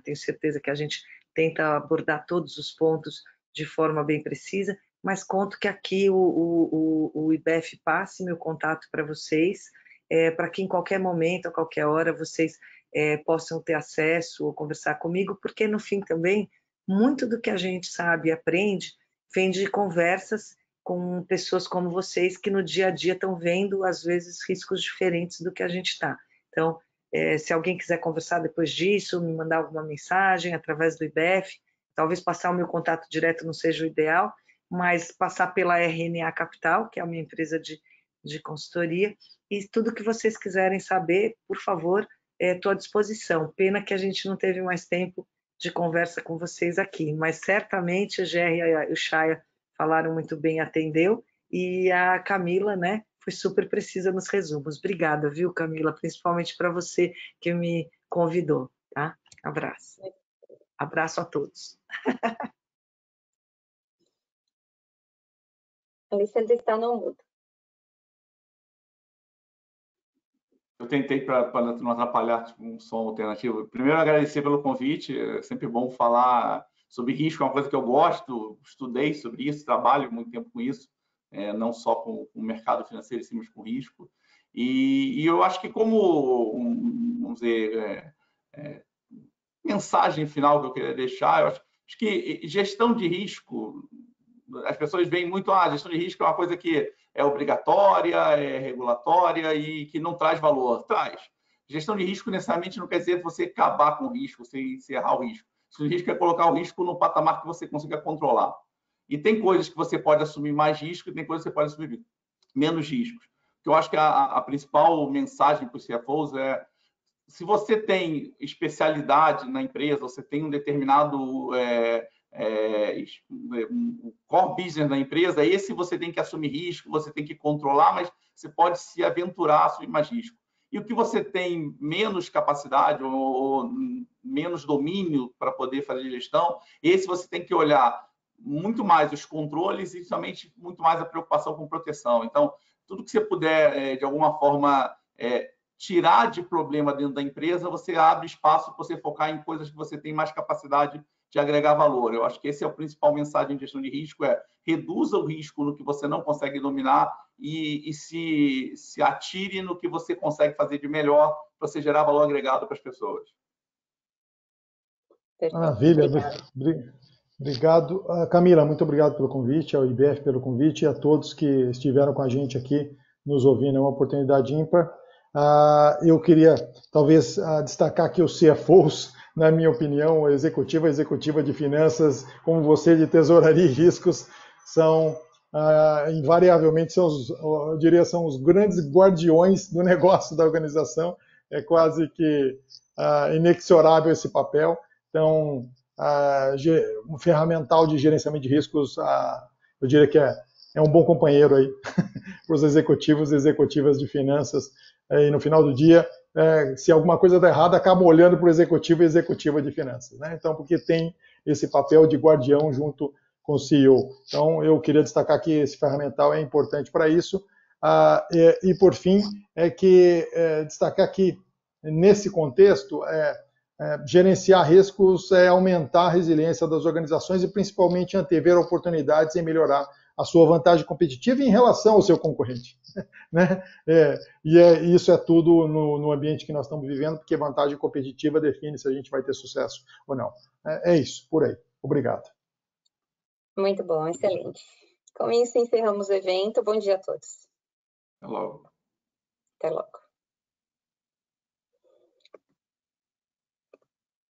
Tenho certeza que a gente tenta abordar todos os pontos de forma bem precisa, mas conto que aqui o IBEF passe meu contato para vocês, para que em qualquer momento, a qualquer hora, vocês possam ter acesso ou conversar comigo, porque no fim também, muito do que a gente sabe e aprende vem de conversas com pessoas como vocês, que no dia a dia estão vendo, às vezes, riscos diferentes do que a gente está. Então, se alguém quiser conversar depois disso, me mandar alguma mensagem através do IBEF, talvez passar o meu contato direto não seja o ideal, mas passar pela RNA Capital, que é uma empresa de consultoria, e tudo que vocês quiserem saber, por favor, estou à disposição. Pena que a gente não teve mais tempo de conversa com vocês aqui, mas certamente a Jerry e o Shaya falaram muito bem, atendeu, e a Camila, né, foi super precisa nos resumos. Obrigada, viu, Camila? Principalmente para você que me convidou, tá? Abraço. Abraço a todos.
Alexandre está no mudo.
Eu tentei para não atrapalhar um som alternativo. Primeiro, agradecer pelo convite. É sempre bom falar sobre risco, é uma coisa que eu gosto, estudei sobre isso, trabalho muito tempo com isso, não só com o mercado financeiro, sim, mas com risco. E eu acho que como, vamos dizer, mensagem final que eu queria deixar, eu acho que gestão de risco, as pessoas veem muito, gestão de risco é uma coisa que é obrigatória, é regulatória e que não traz valor. Traz. Gestão de risco necessariamente não quer dizer você acabar com o risco, você encerrar o risco. Gestão de risco é colocar o risco no patamar que você consiga controlar. E tem coisas que você pode assumir mais risco e tem coisas que você pode assumir menos riscos. Que eu acho que a principal mensagem para os CFOs é: se você tem especialidade na empresa, você tem um determinado core business da empresa, esse você tem que assumir risco, você tem que controlar, mas você pode se aventurar a assumir mais risco. E o que você tem menos capacidade ou menos domínio para poder fazer gestão, esse você tem que olhar muito mais os controles e somente muito mais a preocupação com proteção. Então, tudo que você puder, de alguma forma, tirar de problema dentro da empresa, você abre espaço para você focar em coisas que você tem mais capacidade de agregar valor. Eu acho que esse é a principal mensagem de gestão de risco, reduza o risco no que você não consegue dominar e se atire no que você consegue fazer de melhor para você gerar valor agregado para as pessoas.
Maravilha, obrigado. Camila, muito obrigado pelo convite, ao IBF pelo convite e a todos que estiveram com a gente aqui nos ouvindo. É uma oportunidade ímpar. Eu queria, talvez, destacar aqui os CFOs, na minha opinião, executiva de finanças, como você, de tesouraria e riscos, são, invariavelmente, eu diria, são os grandes guardiões do negócio da organização. É quase que inexorável esse papel. Então, um ferramental de gerenciamento de riscos, eu diria que é um bom companheiro aí para os executivos e executivas de finanças. E no final do dia, se alguma coisa está errada, acaba olhando para o executivo e executiva de finanças, né? Então, porque tem esse papel de guardião junto com o CEO. Então, eu queria destacar que esse ferramental é importante para isso. E por fim, destacar que, nesse contexto, gerenciar riscos é aumentar a resiliência das organizações e, principalmente, antever oportunidades em melhorar a sua vantagem competitiva em relação ao seu concorrente, né? Isso é tudo no ambiente que nós estamos vivendo, porque vantagem competitiva define se a gente vai ter sucesso ou não. É isso, por aí. Obrigado.
Muito bom, excelente. Com isso, encerramos o evento. Bom dia a todos.
Até logo.
Até logo.